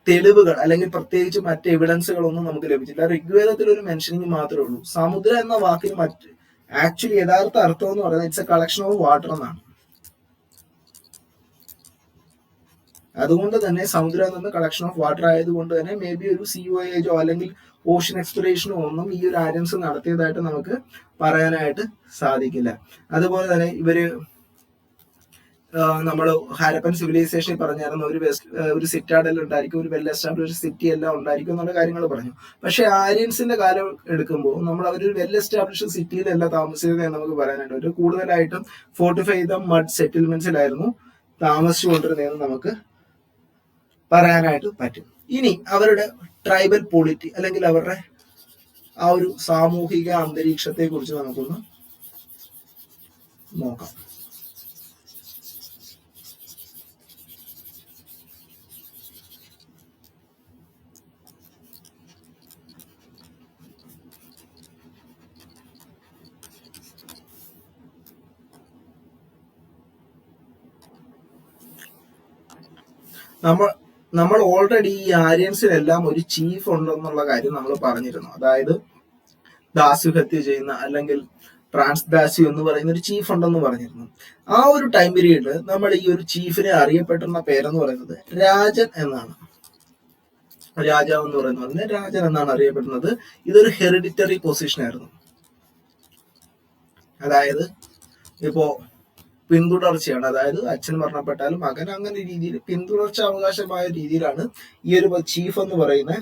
തെളിവുകൾ അല്ലെങ്കിൽ പ്രത്യേകിച്ച് മറ്റ് എവിഡൻസുകളൊന്നും നമുക്ക് ലഭിച്ചില്ല. ഋഗ്വേദത്തിൽ ഒരു മെൻഷനിങ് മാത്രമേ ഉള്ളൂ. സമുദ്ര എന്ന വാക്കിന് ആക്ച്വലി യഥാർത്ഥ അർത്ഥം എന്ന് പറയുന്നത് it's A collection of water എന്നാണ്. അതുകൊണ്ട് തന്നെ സമുദ്രം എന്ന് പറഞ്ഞ കളക്ഷൻ ഓഫ് വാട്ടർ ആയതുകൊണ്ട് തന്നെ മേ ബി ഒരു സീ വോയേജോ അല്ലെങ്കിൽ ഓഷ്യൻ എക്സ്പ്ലോറേഷനോ ഒന്നും ഈ ഒരു ആര്യൻസ് നടത്തിയതായിട്ട് നമുക്ക് പറയാനായിട്ട് സാധിക്കില്ല. അതുപോലെ തന്നെ ഇവര് നമ്മൾ ഹാരപ്പൻ സിവിലൈസേഷൻ പറഞ്ഞായിരുന്നു ഒരു സിറ്റാഡൽ ഉണ്ടായിരിക്കും, ഒരു വെൽ എസ്റ്റാബ്ലിഷ്ഡ് സിറ്റി എല്ലാം ഉണ്ടായിരിക്കും എന്നുള്ള കാര്യങ്ങൾ പറഞ്ഞു. പക്ഷെ ആര്യൻസിന്റെ കാലം എടുക്കുമ്പോൾ നമ്മൾ അവരൊരു വെൽ എസ്റ്റാബ്ലിഷ്ഡ് സിറ്റിയിലല്ല താമസിച്ചതെന്ന് നമുക്ക് പറയാനായിട്ട് ഒരു കൂടുതലായിട്ടും ഫോർട്ടിഫൈ ചെയ്ത മഡ് സെറ്റിൽമെന്റ്സിലായിരുന്നു താമസിച്ചുകൊണ്ടിരുന്നതെന്ന് നമുക്ക് പറയാനായിട്ട് പറ്റും. ഇനി അവരുടെ ട്രൈബൽ പൊളിറ്റി അല്ലെങ്കിൽ അവരുടെ ആ ഒരു സാമൂഹിക അന്തരീക്ഷത്തെ കുറിച്ച് നമുക്കൊന്ന് നോക്കാം. നമ്മൾ നമ്മൾ ഓൾറെഡി ഈ ആര്യൻസിനെല്ലാം ഒരു ചീഫ് ഉണ്ടെന്നുള്ള കാര്യം നമ്മൾ പറഞ്ഞിരുന്നു. അതായത് ദാസ്യു ഹത്യ ചെയ്യുന്ന അല്ലെങ്കിൽ ട്രാൻസ് ദാസ്യു എന്ന് പറയുന്ന ഒരു ചീഫ് ഉണ്ടെന്ന് പറഞ്ഞിരുന്നു. ആ ഒരു ടൈം പീരീഡിൽ നമ്മൾ ഈ ഒരു ചീഫിനെ അറിയപ്പെട്ടുന്ന പേരെന്ന് പറയുന്നത് രാജൻ എന്നാണ്. രാജാവ് എന്ന് പറയുന്നത് രാജൻ എന്നാണ് അറിയപ്പെടുന്നത്. ഇതൊരു ഹെറിഡിറ്ററി പൊസിഷൻ ആയിരുന്നു. അതായത് ഇപ്പോ പിന്തുടർച്ചയാണ്. അതായത് അച്ഛൻ മരണപ്പെട്ടാലും മകൻ, അങ്ങനെ രീതിയിൽ പിന്തുടർച്ച അവകാശമായ രീതിയിലാണ് ഈ ഒരു ചീഫ് എന്ന് പറയുന്ന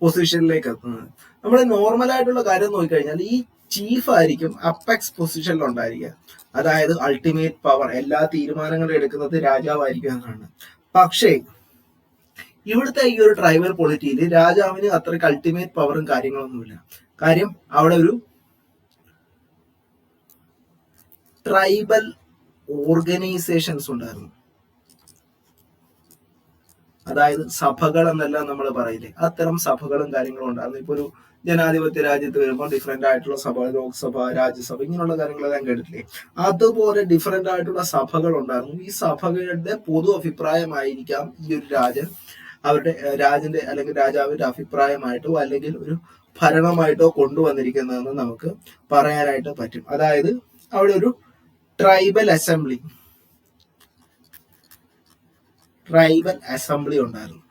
പൊസിഷനിലേക്ക് എത്തുന്നത്. നമ്മൾ നോർമൽ ആയിട്ടുള്ള കാര്യം നോക്കിക്കഴിഞ്ഞാൽ ഈ ചീഫ് ആയിരിക്കും അപ്പെക്സ് പൊസിഷനിൽ ഉണ്ടായിരിക്കുക. അതായത് അൾട്ടിമേറ്റ് പവർ, എല്ലാ തീരുമാനങ്ങളും എടുക്കുന്നത് രാജാവായിരിക്കും എന്നാണ്. പക്ഷേ ഇവിടുത്തെ ഈ ഒരു ട്രൈബൽ പൊളിറ്റിയിൽ രാജാവിന് അത്രയ്ക്ക് അൾട്ടിമേറ്റ് പവറും കാര്യങ്ങളൊന്നുമില്ല. കാര്യം അവിടെ ഒരു ട്രൈബൽ ഓർഗനൈസേഷൻസ് ഉണ്ടായിരുന്നു. അതായത് സഭകൾ എന്നെല്ലാം നമ്മൾ പറയില്ലേ, അത്തരം സഭകളും കാര്യങ്ങളും ഉണ്ടായിരുന്നു. ഇപ്പൊ ഒരു ജനാധിപത്യ രാജ്യത്ത് വരുമ്പോൾ ഡിഫറെന്റ് ആയിട്ടുള്ള സഭ, ലോക്സഭ, രാജ്യസഭ, ഇങ്ങനെയുള്ള കാര്യങ്ങളെല്ലാം കേട്ടിട്ടില്ലേ? അതുപോലെ ഡിഫറെന്റ് ആയിട്ടുള്ള സഭകൾ ഉണ്ടായിരുന്നു. ഈ സഭകളുടെ പൊതു അഭിപ്രായമായിരിക്കാം ഈ ഒരു രാജന്റെ അല്ലെങ്കിൽ രാജാവിന്റെ അഭിപ്രായമായിട്ടോ അല്ലെങ്കിൽ ഒരു ഭരണമായിട്ടോ കൊണ്ടുവന്നിരിക്കുന്നതെന്ന് നമുക്ക് പറയാനായിട്ട് പറ്റും. അതായത് അവിടെ ഒരു ട്രൈബൽ അസംബ്ലി ഉണ്ടായിരുന്നു.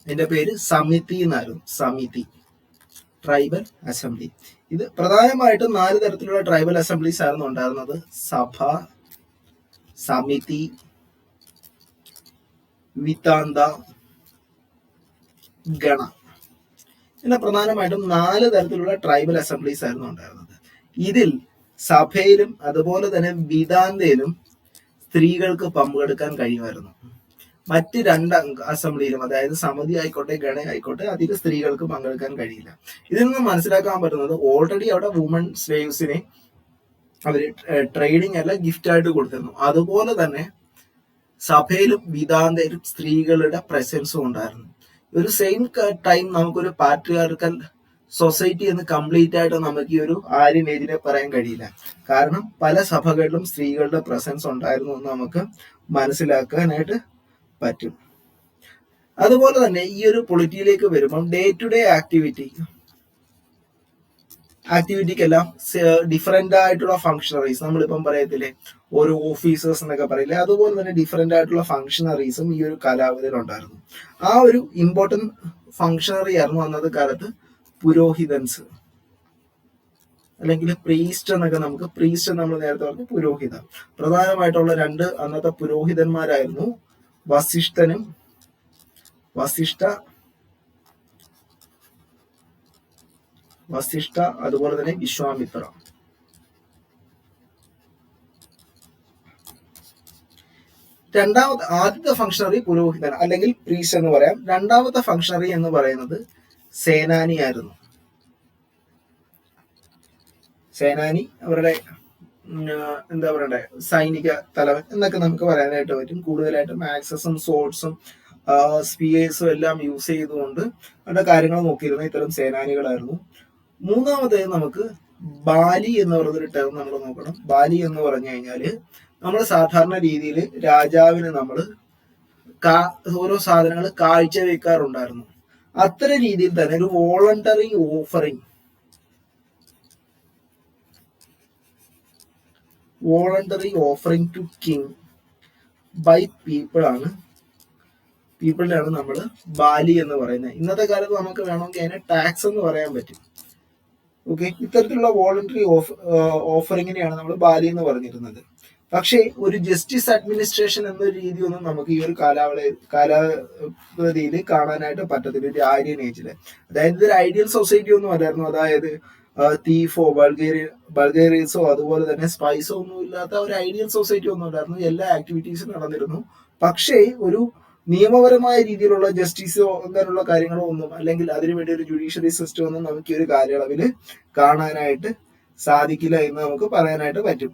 അതിന്റെ പേര് സമിതി എന്നായിരുന്നു. സമിതി, ട്രൈബൽ അസംബ്ലി. ഇത് പ്രധാനമായിട്ടും 4 തരത്തിലുള്ള ട്രൈബൽ അസംബ്ലീസ് ആയിരുന്നു ഉണ്ടായിരുന്നത്: സഭ, സമിതി, വിതാന്ത, ഗണ. പിന്നെ പ്രധാനമായിട്ടും 4 തരത്തിലുള്ള ട്രൈബൽ അസംബ്ലീസ് ആയിരുന്നു ഉണ്ടായിരുന്നത്. ഇതിൽ സഭയിലും അതുപോലെ തന്നെ വിതാന്തയിലും സ്ത്രീകൾക്ക് പങ്കെടുക്കാൻ കഴിയുമായിരുന്നു. മറ്റ് 2 അസംബ്ലിയിലും, അതായത് സമിതി ആയിക്കോട്ടെ ഗണ ആയിക്കോട്ടെ, അതിൽ സ്ത്രീകൾക്ക് പങ്കെടുക്കാൻ കഴിയില്ല. ഇതിൽ നിന്ന് മനസ്സിലാക്കാൻ പറ്റുന്നത് ഓൾറെഡി അവിടെ വുമൺ സ്ലേവ്സിനെ അവര് ട്രേഡിംഗ് അല്ല ഗിഫ്റ്റ് ആയിട്ട് കൊടുത്തിരുന്നു. അതുപോലെ തന്നെ സഭയിലും വിതാന്തയിലും സ്ത്രീകളുടെ പ്രസൻസും ഉണ്ടായിരുന്നു. ഒരു സെയിം ടൈം നമുക്കൊരു പാട്രിയാർക്കൽ സൊസൈറ്റി എന്ന് കംപ്ലീറ്റ് ആയിട്ട് നമുക്ക് ഈ ഒരു ആര്യൻ ഏജിനെ പറയാൻ കഴിയില്ല. കാരണം പല സഭകളിലും സ്ത്രീകളുടെ പ്രസൻസ് ഉണ്ടായിരുന്നു എന്ന് നമുക്ക് മനസ്സിലാക്കാനായിട്ട് പറ്റും. അതുപോലെ തന്നെ ഈ ഒരു പൊളിറ്റിയിലേക്ക് വരുമ്പോൾ ഡേ ടു ഡേ ആക്ടിവിറ്റിക്കെല്ലാം ഡിഫറെന്റ് ആയിട്ടുള്ള ഫംഗ്ഷണറീസ്, നമ്മളിപ്പം പറയത്തില്ലേ ഓരോ ഓഫീസേഴ്സ് എന്നൊക്കെ പറയില്ലേ, അതുപോലെ തന്നെ ഡിഫറെന്റ് ആയിട്ടുള്ള ഫംഗ്ഷണറീസും ഈ ഒരു കാലാവധിയിൽ ഉണ്ടായിരുന്നു. ആ ഒരു ഇമ്പോർട്ടന്റ് ഫംഗ്ഷണറി ആയിരുന്നു അന്നത്തെ കാലത്ത് പുരോഹിതൻസ്, അല്ലെങ്കിൽ പ്രീസ്റ്റ് എന്നൊക്കെ നമുക്ക്, പ്രീസ്റ്റ് നമ്മൾ നേരത്തെ പറഞ്ഞു, പുരോഹിത. പ്രധാനമായിട്ടുള്ള 2 അന്നത്തെ പുരോഹിതന്മാരായിരുന്നു വസിഷ്ഠ അതുപോലെ തന്നെ വിശ്വാമിത്ര. ആദ്യത്തെ ഫംഗ്ഷണറി പുരോഹിതൻ അല്ലെങ്കിൽ പ്രീസ്റ്റ് എന്ന് പറയാം. രണ്ടാമത്തെ ഫംഗ്ഷണറി എന്ന് പറയുന്നത് സേനാനി ആയിരുന്നു. സേനാനി അവരുടെ എന്താ പറയണ്ടേ, സൈനിക തലവൻ എന്നൊക്കെ നമുക്ക് പറയാനായിട്ട് പറ്റും. കൂടുതലായിട്ടും ആക്സസും സോഡ്സും സ്പിയേഴ്സും എല്ലാം യൂസ് ചെയ്തുകൊണ്ട് അവരുടെ കാര്യങ്ങൾ നോക്കിയിരുന്ന ഇത്തരം സേനാനികളായിരുന്നു. മൂന്നാമത് നമുക്ക് ബാലി എന്ന് പറയുന്നൊരു ടേം നമ്മൾ നോക്കണം. ബാലി എന്ന് പറഞ്ഞു കഴിഞ്ഞാല് നമ്മൾ സാധാരണ രീതിയിൽ രാജാവിന് നമ്മൾ ഓരോ സാധനങ്ങൾ കാഴ്ചവെക്കാറുണ്ടായിരുന്നു. അത്തരം രീതിയിൽ തന്നെ ഒരു voluntary offering to king by പീപ്പിളിനാണ് നമ്മൾ ബാലി എന്ന് പറയുന്നത്. ഇന്നത്തെ കാലത്ത് നമുക്ക് വേണമെങ്കിൽ അതിനെ ടാക്സ് എന്ന് പറയാൻ പറ്റും. ഓക്കെ, ഇത്തരത്തിലുള്ള വോളണ്ടറി ഓഫറിങ്ങിനെയാണ് നമ്മൾ ബാലി എന്ന് പറഞ്ഞിരുന്നത്. പക്ഷേ ഒരു ജസ്റ്റിസ് അഡ്മിനിസ്ട്രേഷൻ എന്ന രീതിയൊന്നും നമുക്ക് ഈ ഒരു കാലാവധിയിൽ കാണാനായിട്ട് പറ്റത്തില്ല. ഒരു ആര്യൻ ഏജില്, അതായത് ഇതൊരു ഐഡിയൽ സൊസൈറ്റി ഒന്നും അല്ലായിരുന്നു. അതായത് തീഫോ ബൾഗേറിയൻസോ അതുപോലെ തന്നെ സ്പൈസോ ഒന്നും ഇല്ലാത്ത ഒരു ഐഡിയൽ സൊസൈറ്റി ഒന്നും ഇല്ലായിരുന്നു. എല്ലാ ആക്ടിവിറ്റീസും നടന്നിരുന്നു. പക്ഷേ ഒരു നിയമപരമായ രീതിയിലുള്ള ജസ്റ്റിസോ അങ്ങനെയുള്ള കാര്യങ്ങളോ ഒന്നും, അല്ലെങ്കിൽ അതിനുവേണ്ടി ഒരു ജുഡീഷ്യറി സിസ്റ്റം ഒന്നും നമുക്ക് ഈ ഒരു കാലയളവിൽ കാണാനായിട്ട് സാധിക്കില്ല എന്ന് നമുക്ക് പറയാനായിട്ട് പറ്റും.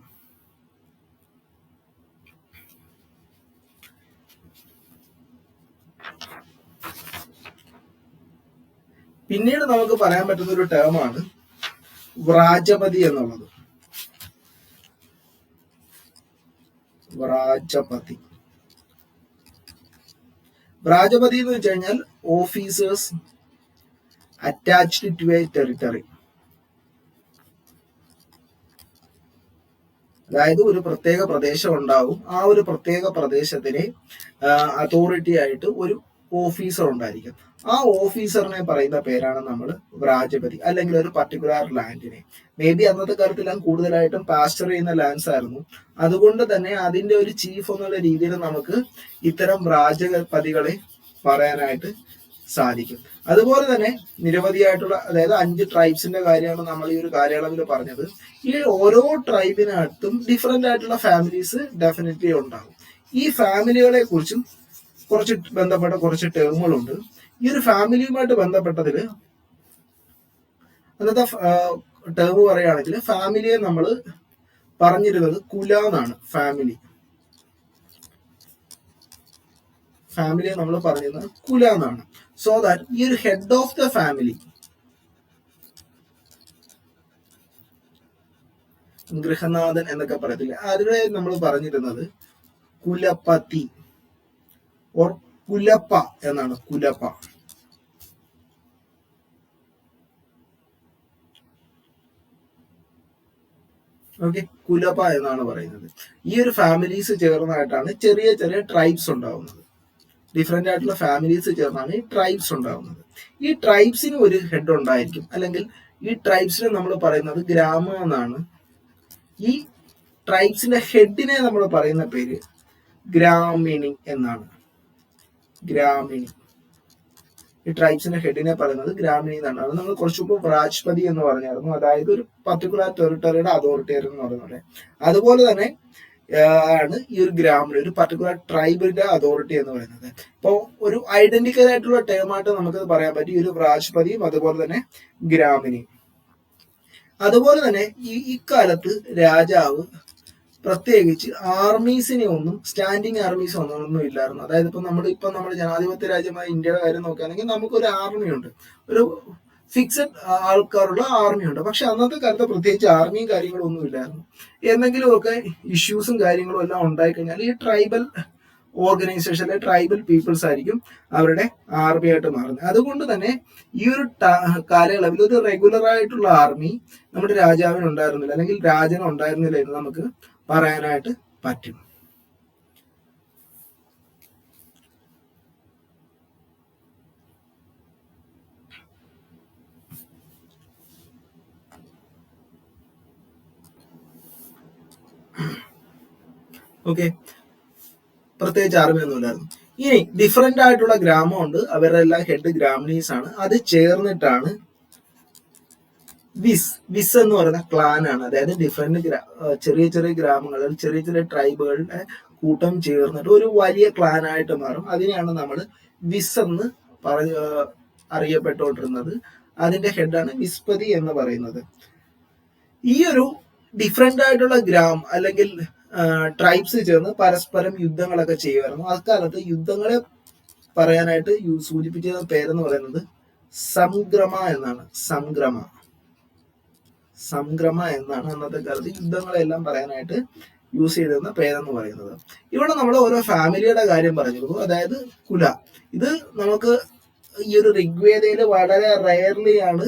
പിന്നീട് നമുക്ക് പറയാൻ പറ്റുന്ന ഒരു ടേമാണ് വ്രാജപതി എന്നുള്ളത്. വ്രാജപതി രാജപതി എന്ന് വെച്ച് കഴിഞ്ഞാൽ officers attached to a territory. അതായത് ഒരു പ്രത്യേക പ്രദേശം ഉണ്ടാവും, ആ ഒരു പ്രത്യേക പ്രദേശത്തിനെ അതോറിറ്റി ആയിട്ട് ഒരു ഓഫീസർ ഉണ്ടായിരിക്കും. ആ ഓഫീസറിനെ പറയുന്ന പേരാണ് നമ്മൾ രാജപതി, അല്ലെങ്കിൽ ഒരു പർട്ടിക്കുലർ ലാൻഡിനെ. മേ ബി അന്നത്തെ കാലത്തെല്ലാം കൂടുതലായിട്ടും പാസ്റ്റർ ചെയ്യുന്ന ലാൻഡ്സ് ആയിരുന്നു. അതുകൊണ്ട് തന്നെ അതിന്റെ ഒരു ചീഫ് എന്നുള്ള രീതിയിൽ നമുക്ക് ഇത്തരം രാജപതികളെ പറയാനായിട്ട് സാധിക്കും. അതുപോലെ തന്നെ നിരവധിയായിട്ടുള്ള, അതായത് 5 ട്രൈബ്സിന്റെ കാര്യമാണ് നമ്മൾ ഈ ഒരു കാലയളവിൽ പറഞ്ഞത്. ഈ ഓരോ ട്രൈബിനകത്തും ഡിഫറെന്റ് ആയിട്ടുള്ള ഫാമിലീസ് ഡെഫിനറ്റ്ലി ഉണ്ടാകും. ഈ ഫാമിലികളെ കുറിച്ചും കുറച്ച് ബന്ധപ്പെട്ട കുറച്ച് ടേമുകളുണ്ട്. ഈ ഒരു ഫാമിലിയുമായിട്ട് ബന്ധപ്പെട്ടതിൽ അന്നത്തെ ടേം പറയുകയാണെങ്കിൽ ഫാമിലിയെ നമ്മൾ പറഞ്ഞിരുന്നത് കുല എന്നാണ്. ഫാമിലിയെ നമ്മൾ പറഞ്ഞിരുന്നത് കുല എന്നാണ്. സോ ദാറ്റ് ഈ ഒരു ഹെഡ് ഓഫ് ദ ഫാമിലി, ഗൃഹനാഥൻ എന്നൊക്കെ പറയത്തില്ല, അതിനെ നമ്മൾ പറഞ്ഞിരുന്നത് കുലപതി ഓർ കുലപ്പ എന്നാണ്. കുലപ്പ. ഓക്കെ, കുലപ്പ എന്നാണ് പറയുന്നത്. ഈ ഒരു ഫാമിലീസ് ചേർന്നായിട്ടാണ് ചെറിയ ചെറിയ ട്രൈബ്സ് ഉണ്ടാവുന്നത്. ഡിഫറെന്റ് ആയിട്ടുള്ള ഫാമിലീസ് ചേർന്നാണ് ഈ ട്രൈബ്സ് ഉണ്ടാവുന്നത്. ഈ ട്രൈബ്സിന് ഒരു ഹെഡ് ഉണ്ടായിരിക്കും, അല്ലെങ്കിൽ ഈ ട്രൈബ്സിനെ നമ്മൾ പറയുന്നത് ഗ്രാമം എന്നാണ്. ഈ ട്രൈബ്സിന്റെ ഹെഡിനെ നമ്മൾ പറയുന്ന പേര് ഗ്രാമിണി എന്നാണ്. ഗ്രാമിണി. ഈ ട്രൈബ്സിന്റെ ഹെഡിനെ പറയുന്നത് ഗ്രാമിണി എന്നാണ്. അത് നമ്മൾ കുറച്ചു മുമ്പ് രാജ്പതി എന്ന് പറഞ്ഞായിരുന്നു, അതായത് ഒരു പർട്ടിക്കുലർ ടെറിട്ടറിയുടെ അതോറിറ്റേറിയൻ എന്ന് പറയുന്നത്. അതുപോലെ തന്നെ ആണ് ഈ ഒരു ഗ്രാമിണി, ഒരു പർട്ടിക്കുലർ ട്രൈബിന്റെ അതോറിറ്റി എന്ന് പറയുന്നത്. ഇപ്പോൾ ഒരു ഐഡന്റിക്കൽ ആയിട്ടുള്ള ടേമായിട്ട് നമുക്കത് പറയാൻ പറ്റും, ഈ ഒരു രാജ്പതിയും അതുപോലെ തന്നെ ഗ്രാമിണിയും. അതുപോലെ തന്നെ ഇക്കാലത്ത് രാജാവ് പ്രത്യേകിച്ച് ആർമീസിനെ ഒന്നും, സ്റ്റാൻഡിങ് ആർമീസ് ഒന്നും ഇല്ലായിരുന്നു. അതായത് ഇപ്പൊ നമ്മുടെ ജനാധിപത്യ രാജ്യമായ ഇന്ത്യയുടെ കാര്യം നോക്കുകയാണെങ്കിൽ നമുക്കൊരു ആർമിയുണ്ട്, ഒരു ഫിക്സഡ് ആൾക്കാരുള്ള ആർമിയുണ്ട്. പക്ഷെ അന്നത്തെ കാലത്ത് പ്രത്യേകിച്ച് ആർമിയും കാര്യങ്ങളും ഒന്നും ഇല്ലായിരുന്നു. എന്തെങ്കിലുമൊക്കെ ഇഷ്യൂസും കാര്യങ്ങളും എല്ലാം ഉണ്ടായിക്കഴിഞ്ഞാൽ ഈ ട്രൈബൽ ഓർഗനൈസേഷനിലെ ട്രൈബൽ പീപ്പിൾസ് ആയിരിക്കും അവരുടെ ആർമിയായിട്ട് മാറുന്നത്. അതുകൊണ്ട് തന്നെ ഈ ഒരു കാലയളവിൽ ഒരു റെഗുലർ ആയിട്ടുള്ള ആർമി നമ്മുടെ രാജാവിന് ഉണ്ടായിരുന്നില്ല, അല്ലെങ്കിൽ രാജന് ഉണ്ടായിരുന്നില്ല എന്ന് നമുക്ക് പറയാനായിട്ട് പറ്റും. ഓക്കെ, പ്രത്യേകിച്ച് ആർമി ഒന്നുമില്ലായിരുന്നു. ഇനി ഡിഫറെന്റ് ആയിട്ടുള്ള ഗ്രാമമുണ്ട്, അവരുടെ എല്ലാം ഹെഡ് ഗ്രാമണീസ് ആണ്. അത് ചേർന്നിട്ടാണ് വിസ് എന്ന് പറയുന്ന ക്ലാൻ ആണ്. അതായത് ഡിഫറെന്റ് ചെറിയ ചെറിയ ഗ്രാമങ്ങളിൽ ചെറിയ ചെറിയ ട്രൈബുകളുടെ കൂട്ടം ചേർന്നിട്ട് ഒരു വലിയ ക്ലാൻ ആയിട്ട് മാറും. അതിനെയാണ് നമ്മൾ വിസ് എന്ന് അറിയപ്പെട്ടുകൊണ്ടിരുന്നത്. അതിന്റെ ഹെഡാണ് വിസ്പതി എന്ന് പറയുന്നത്. ഈ ഒരു ഡിഫറെന്റ് ആയിട്ടുള്ള അല്ലെങ്കിൽ ട്രൈബ്സ് ചേർന്ന് പരസ്പരം യുദ്ധങ്ങളൊക്കെ ചെയ്യുമായിരുന്നു. അക്കാലത്ത് യുദ്ധങ്ങളെ പറയാനായിട്ട് സൂചിപ്പിച്ച പേരെന്ന് പറയുന്നത് സംഗ്രമ എന്നാണ്. സംഗ്രമ എന്നാണ് അന്നത്തെ കാലത്ത് യുദ്ധങ്ങളെല്ലാം പറയാനായിട്ട് യൂസ് ചെയ്തിരുന്ന പേരെന്ന് പറയുന്നത്. ഇവിടെ നമ്മൾ ഓരോ ഫാമിലിയുടെ കാര്യം പറഞ്ഞിരുന്നു, അതായത് കുല. ഇത് നമുക്ക് ഈ ഒരു ഋഗ്വേദയിൽ വളരെ റയർലി ആണ്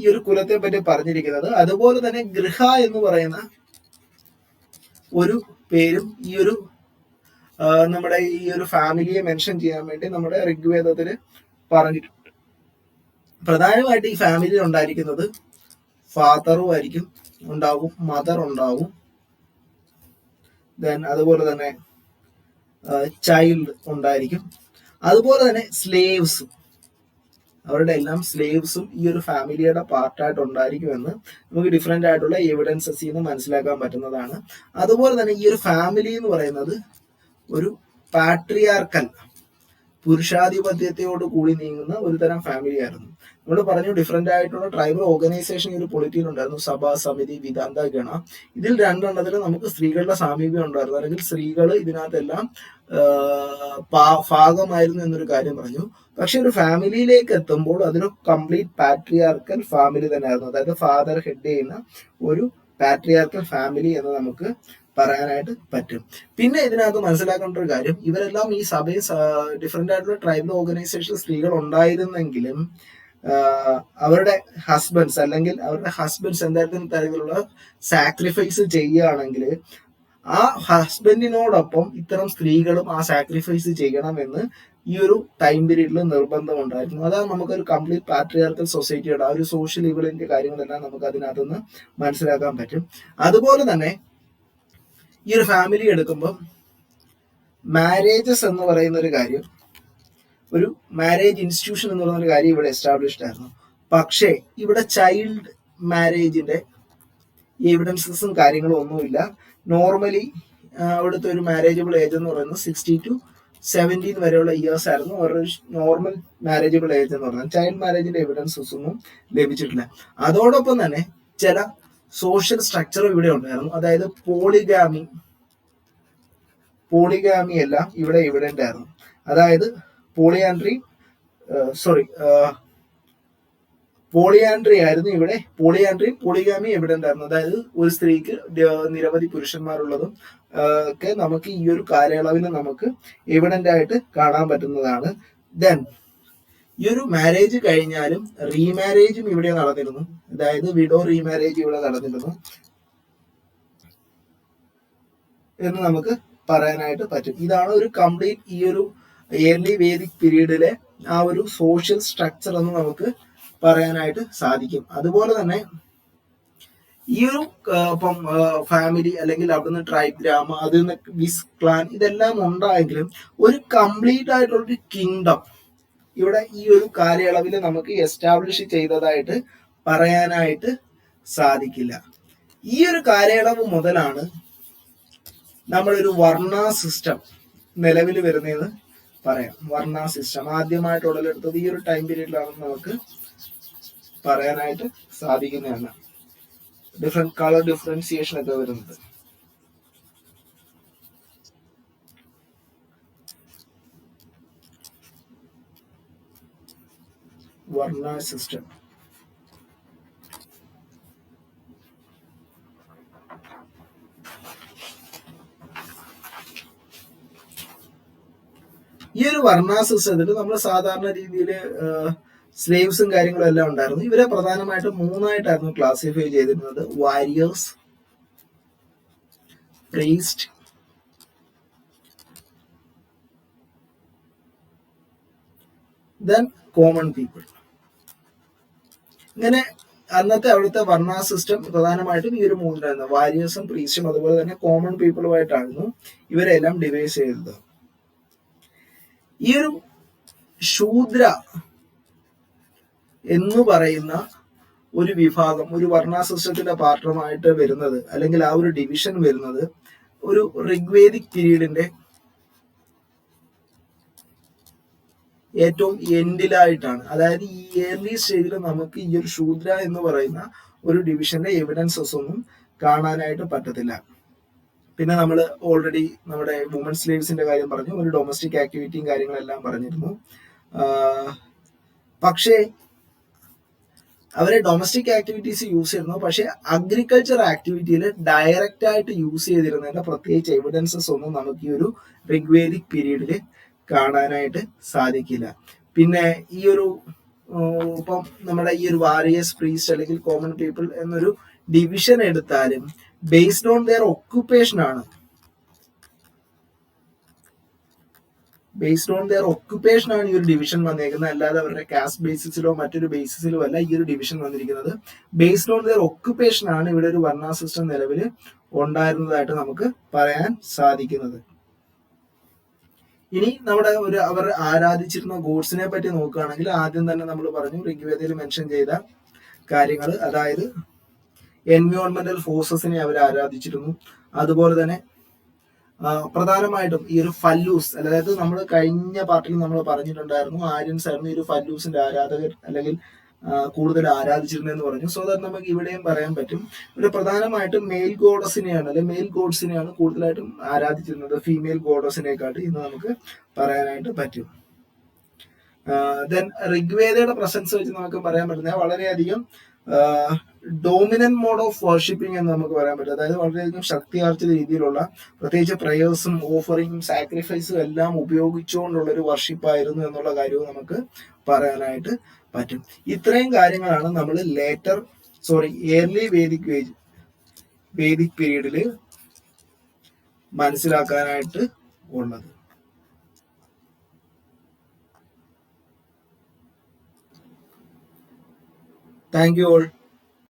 ഈ ഒരു കുലത്തെ പറ്റി പറഞ്ഞിരിക്കുന്നത്. അതുപോലെ തന്നെ ഗൃഹ എന്ന് പറയുന്ന ഒരു പേരും ഈ ഒരു നമ്മുടെ ഈ ഒരു ഫാമിലിയെ മെൻഷൻ ചെയ്യാൻ വേണ്ടി നമ്മുടെ ഋഗ്വേദത്തിൽ പറഞ്ഞിട്ടുണ്ട്. പ്രധാനമായിട്ട് ഈ ഫാമിലി ഉണ്ടായിരിക്കുന്നത് ഫാദറും ആയിരിക്കും ഉണ്ടാവും, മദർ ഉണ്ടാവും, ദെൻ അതുപോലെ തന്നെ ചൈൽഡ് ഉണ്ടായിരിക്കും, അതുപോലെ തന്നെ സ്ലേവ്സും, അവരുടെ എല്ലാം സ്ലേവ്സും ഈ ഒരു ഫാമിലിയുടെ പാർട്ടായിട്ട് ഉണ്ടായിരിക്കുമെന്ന് നമുക്ക് ഡിഫറെന്റ് ആയിട്ടുള്ള എവിഡൻസസ് നിന്ന് മനസ്സിലാക്കാൻ പറ്റുന്നതാണ്. അതുപോലെ തന്നെ ഈ ഒരു ഫാമിലി എന്ന് പറയുന്നത് ഒരു പാട്രിയാർക്കൽ, പുരുഷാധിപത്യത്തോട് കൂടി നീങ്ങുന്ന ഒരു തരം ഫാമിലി ആയിരുന്നു. നമ്മൾ പറഞ്ഞു ഡിഫറെന്റ് ആയിട്ടുള്ള ട്രൈബൽ ഓർഗനൈസേഷൻ ഈ ഒരു പൊളിറ്റിയിൽ ഉണ്ടായിരുന്നു, സഭ, സമിതി, വിധാന്ത, ഗണ. ഇതിൽ രണ്ടെണ്ണത്തിൽ നമുക്ക് സ്ത്രീകളുടെ സാമീപ്യം ഉണ്ടായിരുന്നു, അല്ലെങ്കിൽ സ്ത്രീകൾ ഇതിനകത്തെല്ലാം ഭാഗമായിരുന്നു എന്നൊരു കാര്യം പറഞ്ഞു. പക്ഷെ ഒരു ഫാമിലിയിലേക്ക് എത്തുമ്പോൾ അതൊരു കംപ്ലീറ്റ് പാട്രിയാർക്കൽ ഫാമിലി തന്നെയായിരുന്നു. അതായത് ഫാദർ ഹെഡ് ചെയ്യുന്ന ഒരു പാട്രിയാർക്കൽ ഫാമിലി എന്ന് നമുക്ക് പറയാനായിട്ട് പറ്റും. പിന്നെ ഇതിനകത്ത് മനസ്സിലാക്കേണ്ട ഒരു കാര്യം, ഇവരെല്ലാം ഈ സഭയിൽ ഡിഫറെന്റ് ആയിട്ടുള്ള ട്രൈബൽ ഓർഗനൈസേഷൻ സ്ത്രീകൾ ഉണ്ടായിരുന്നെങ്കിലും അവരുടെ ഹസ്ബൻഡ്സ് അല്ലെങ്കിൽ അവരുടെ ഹസ്ബൻഡ്സ് എന്തെങ്കിലും തരത്തിലുള്ള സാക്രിഫൈസ് ചെയ്യുകയാണെങ്കിൽ ആ ഹസ്ബൻഡിനോടൊപ്പം ഇത്തരം സ്ത്രീകളും ആ സാക്രിഫൈസ് ചെയ്യണമെന്ന് ഈ ഒരു ടൈം പീരീഡിൽ നിർബന്ധം ഉണ്ടായിരുന്നു. അതാണ് നമുക്കൊരു കംപ്ലീറ്റ് പാട്രിയാർക്കൽ സൊസൈറ്റിയുടെ ആ ഒരു സോഷ്യൽ ഇവളിന്റെ കാര്യങ്ങളെല്ലാം നമുക്ക് അതിനകത്തുനിന്ന് മനസ്സിലാക്കാൻ പറ്റും. അതുപോലെ തന്നെ ഈ ഒരു ഫാമിലി എടുക്കുമ്പോൾ മാരേജസ് എന്ന് പറയുന്ന ഒരു കാര്യം, ഒരു മാരേജ് ഇൻസ്റ്റിറ്റ്യൂഷൻ എന്ന് പറയുന്ന ഒരു കാര്യം ഇവിടെ എസ്റ്റാബ്ലിഷ്ഡ് ആയിരുന്നു. പക്ഷേ ഇവിടെ ചൈൽഡ് മാരേജിന്റെ എവിഡൻസസും കാര്യങ്ങളും ഒന്നുമില്ല. നോർമലി അവിടുത്തെ ഒരു മാരേജബിൾ ഏജ് എന്ന് പറയുന്നത് 60 to 17 വരെയുള്ള ഇയേഴ്സ് ആയിരുന്നു അവരുടെ നോർമൽ മാരേജബിൾ ഏജ് എന്ന് പറയുന്നത്. ചൈൽഡ് മാരേജിന്റെ എവിഡൻസസ് ഒന്നും ലഭിച്ചിട്ടില്ല. അതോടൊപ്പം തന്നെ ചില സോഷ്യൽ സ്ട്രക്ചർ ഇവിടെ ഉണ്ടായിരുന്നു. അതായത് പോളിഗാമി എല്ലാം ഇവിടെ എവിഡന്റ് ആയിരുന്നു. അതായത് പോളിയാൻഡ്രി ആയിരുന്നു ഇവിടെ. പോളിഗാമി എവിഡന്റ് ആയിരുന്നു. അതായത് ഒരു സ്ത്രീക്ക് നിരവധി പുരുഷന്മാരുള്ളതും ഒക്കെ നമുക്ക് ഈ ഒരു കാലയളവിൽ നമുക്ക് എവിഡന്റ് ആയിട്ട് കാണാൻ പറ്റുന്നതാണ്. ദെൻ ഈ ഒരു മാരേജ് കഴിഞ്ഞാലും റീമാരേജും ഇവിടെ നടന്നിരുന്നു. അതായത് വിഡോ റീമാരേജ് ഇവിടെ നടന്നിരുന്നു എന്ന് നമുക്ക് പറയാനായിട്ട് പറ്റും. ഇതാണ് ഒരു കംപ്ലീറ്റ് ഈ ഒരു ഏർലി വേദിക് പീരീഡിലെ ആ ഒരു സോഷ്യൽ സ്ട്രക്ചർ എന്ന് നമുക്ക് പറയാനായിട്ട് സാധിക്കും. അതുപോലെ തന്നെ ഈ ഒരു ഇപ്പം ഫാമിലി അല്ലെങ്കിൽ അവിടുന്ന് ട്രൈബ് ഗ്രാമ, അതിൽ നിന്ന് വിസ് ക്ലാൻ, ഇതെല്ലാം ഉണ്ടായെങ്കിലും ഒരു കംപ്ലീറ്റ് ആയിട്ടുള്ള ഒരു കിങ്ഡം ഇവിടെ ഈ ഒരു കാലയളവിൽ നമുക്ക് എസ്റ്റാബ്ലിഷ് ചെയ്തതായിട്ട് പറയാനായിട്ട് സാധിക്കില്ല. ഈ ഒരു കാലയളവ് മുതലാണ് നമ്മളൊരു വർണ്ണ സിസ്റ്റം നിലവിൽ വരുന്നതെന്ന് പറയാം. വർണ്ണ സിസ്റ്റം ആദ്യമായിട്ട് ഉടലെടുത്തത് ഈ ഒരു ടൈം പീരീഡിലാണെന്ന് നമുക്ക് പറയാനായിട്ട് സാധിക്കുന്നതാണ്. ഡിഫറെന്റ് കളർ ഡിഫറൻസിയേഷൻ ഒക്കെ വരുന്നത്. വർണ്ണ സിസ്റ്റം ഈ ഒരു വർണ്ണ സിസ്റ്റത്തിൽ നമ്മൾ സാധാരണ രീതിയിൽ സ്ലേവ്സും കാര്യങ്ങളും എല്ലാം ഉണ്ടായിരുന്നു. ഇവരെ പ്രധാനമായിട്ടും 3ആയിട്ടായിരുന്നു ക്ലാസിഫൈ ചെയ്തിരുന്നത്: warriors, priest, then common people. ഇങ്ങനെ അന്നത്തെ അവിടുത്തെ വർണ്ണ സിസ്റ്റം പ്രധാനമായിട്ടും ഈ ഒരു 3 വാരിയേഴ്സും പ്രീസ്റ്റും അതുപോലെ തന്നെ കോമൺ പീപ്പിളുമായിട്ടായിരുന്നു ഇവരെല്ലാം ഡിവൈസ് ചെയ്തത്. ഈ ഒരു ശൂദ്ര എന്ന് പറയുന്ന ഒരു വിഭാഗം ഒരു വർണ്ണ സിസ്റ്റത്തിന്റെ പാർട്ടമായിട്ട് വരുന്നത്, അല്ലെങ്കിൽ ആ ഒരു ഡിവിഷൻ വരുന്നത് ഒരു ഋഗ്വേദിക് പീരീഡിന്റെ ഏറ്റവും എൻഡിലായിട്ടാണ്. അതായത് ഈ ഏർലി സ്റ്റേജിൽ നമുക്ക് ഈ ഒരു ശൂദ്ര എന്ന് പറയുന്ന ഒരു ഡിവിഷന്റെ എവിഡൻസസ് ഒന്നും കാണാനായിട്ട് പറ്റത്തില്ല. പിന്നെ നമ്മൾ ഓൾറെഡി നമ്മുടെ വുമൺ സ്ലേവ്സിന്റെ കാര്യം പറഞ്ഞു, ഒരു ഡൊമസ്റ്റിക് ആക്ടിവിറ്റിയും കാര്യങ്ങളെല്ലാം പറഞ്ഞിരുന്നു. പക്ഷേ അവരെ ഡൊമസ്റ്റിക് ആക്ടിവിറ്റീസ് യൂസ് ചെയ്യുന്നു, പക്ഷെ അഗ്രികൾച്ചർ ആക്ടിവിറ്റിയിൽ ഡയറക്റ്റ് ആയിട്ട് യൂസ് ചെയ്തിരുന്നതിന്റെ പ്രത്യേകിച്ച് എവിഡൻസസ് ഒന്നും നമുക്ക് ഈ ഒരു ഋഗ്വേദിക് പീരീഡിൽ കാണാനായിട്ട് സാധിക്കില്ല. പിന്നെ ഈ ഒരു ഇപ്പം നമ്മുടെ ഈ ഒരു വാരിയേഴ്സ്, പ്രീസ്റ്റ് അല്ലെങ്കിൽ കോമൺ പീപ്പിൾ എന്നൊരു ഡിവിഷൻ എടുത്താലും ബേസ്ഡ് ഓൺ ദെയർ ഒക്യുപ്പേഷൻ ആണ്. ബേസ്ഡ് ഓൺ ദെയർ ഒക്യുപ്പേഷൻ ആണ് ഈ ഒരു ഡിവിഷൻ വന്നേക്കുന്നത്. അല്ലാതെ അവരുടെ കാസ്റ്റ് ബേസിസിലോ മറ്റൊരു ബേസിസിലോ അല്ല ഈ ഒരു ഡിവിഷൻ വന്നിരിക്കുന്നത്. ബേസ്ഡ് ഓൺ ദെയർ ഒക്യുപ്പേഷൻ ആണ് ഇവിടെ ഒരു വർണ്ണ സിസ്റ്റം നിലവിൽ ഉണ്ടായിരുന്നതായിട്ട് നമുക്ക് പറയാൻ സാധിക്കുന്നത്. ഇനി നമ്മുടെ അവർ ആരാധിച്ചിരുന്ന ഗോഡ്സിനെ പറ്റി നോക്കുകയാണെങ്കിൽ ആദ്യം തന്നെ നമ്മൾ പറഞ്ഞു ഋഗ്വേദയിൽ മെൻഷൻ ചെയ്ത കാര്യങ്ങൾ. അതായത് എൻവയോൺമെന്റൽ ഫോഴ്സസിനെ അവർ ആരാധിച്ചിരുന്നു. അതുപോലെ തന്നെ പ്രധാനമായിട്ടും ഈ ഒരു ഫല്ലൂസ്, അതായത് നമ്മൾ കഴിഞ്ഞ പാർട്ടിൽ നമ്മൾ പറഞ്ഞിട്ടുണ്ടായിരുന്നു ആര്യൻസ് ആയിരുന്നു ഈ ഒരു ഫല്ലൂസിന്റെ ആരാധകർ അല്ലെങ്കിൽ കൂടുതൽ ആരാധിച്ചിരുന്നതെന്ന് പറഞ്ഞു. സോ ദാറ്റ് നമുക്ക് ഇവിടെയും പറയാൻ പറ്റും ഇവിടെ പ്രധാനമായിട്ടും മെയിൽ ഗോഡസിനെയാണ് അല്ലെങ്കിൽ മെയിൽ ഗോഡ്സിനെയാണ് കൂടുതലായിട്ടും ആരാധിച്ചിരുന്നത് ഫീമെയിൽ ഗോഡസിനെക്കാട്ട് ഇന്ന് നമുക്ക് പറയാനായിട്ട് പറ്റും. ദെൻ ഋഗ്വേദയുടെ പ്രസൻസ് വെച്ച് നമുക്ക് പറയാൻ പറ്റുന്നത് വളരെയധികം ഡോമിനന്റ് മോഡ് ഓഫ് വർഷിപ്പിംഗ് എന്ന് നമുക്ക് പറയാൻ പറ്റും. അതായത് വളരെയധികം ശക്തിയാർജിത രീതിയിലുള്ള പ്രത്യേകിച്ച് പ്രയേഴ്സും ഓഫറിങ്ങും സാക്രിഫൈസും എല്ലാം ഉപയോഗിച്ചുകൊണ്ടുള്ള ഒരു വർഷിപ്പായിരുന്നു എന്നുള്ള കാര്യവും നമുക്ക് പറയാനായിട്ട് പറ്റും. ഇത്രയും കാര്യങ്ങളാണ് നമ്മൾ ഏർലി വേദിക് പീരീഡിൽ മനസ്സിലാക്കാനായിട്ട് ഉള്ളത്. Thank you all.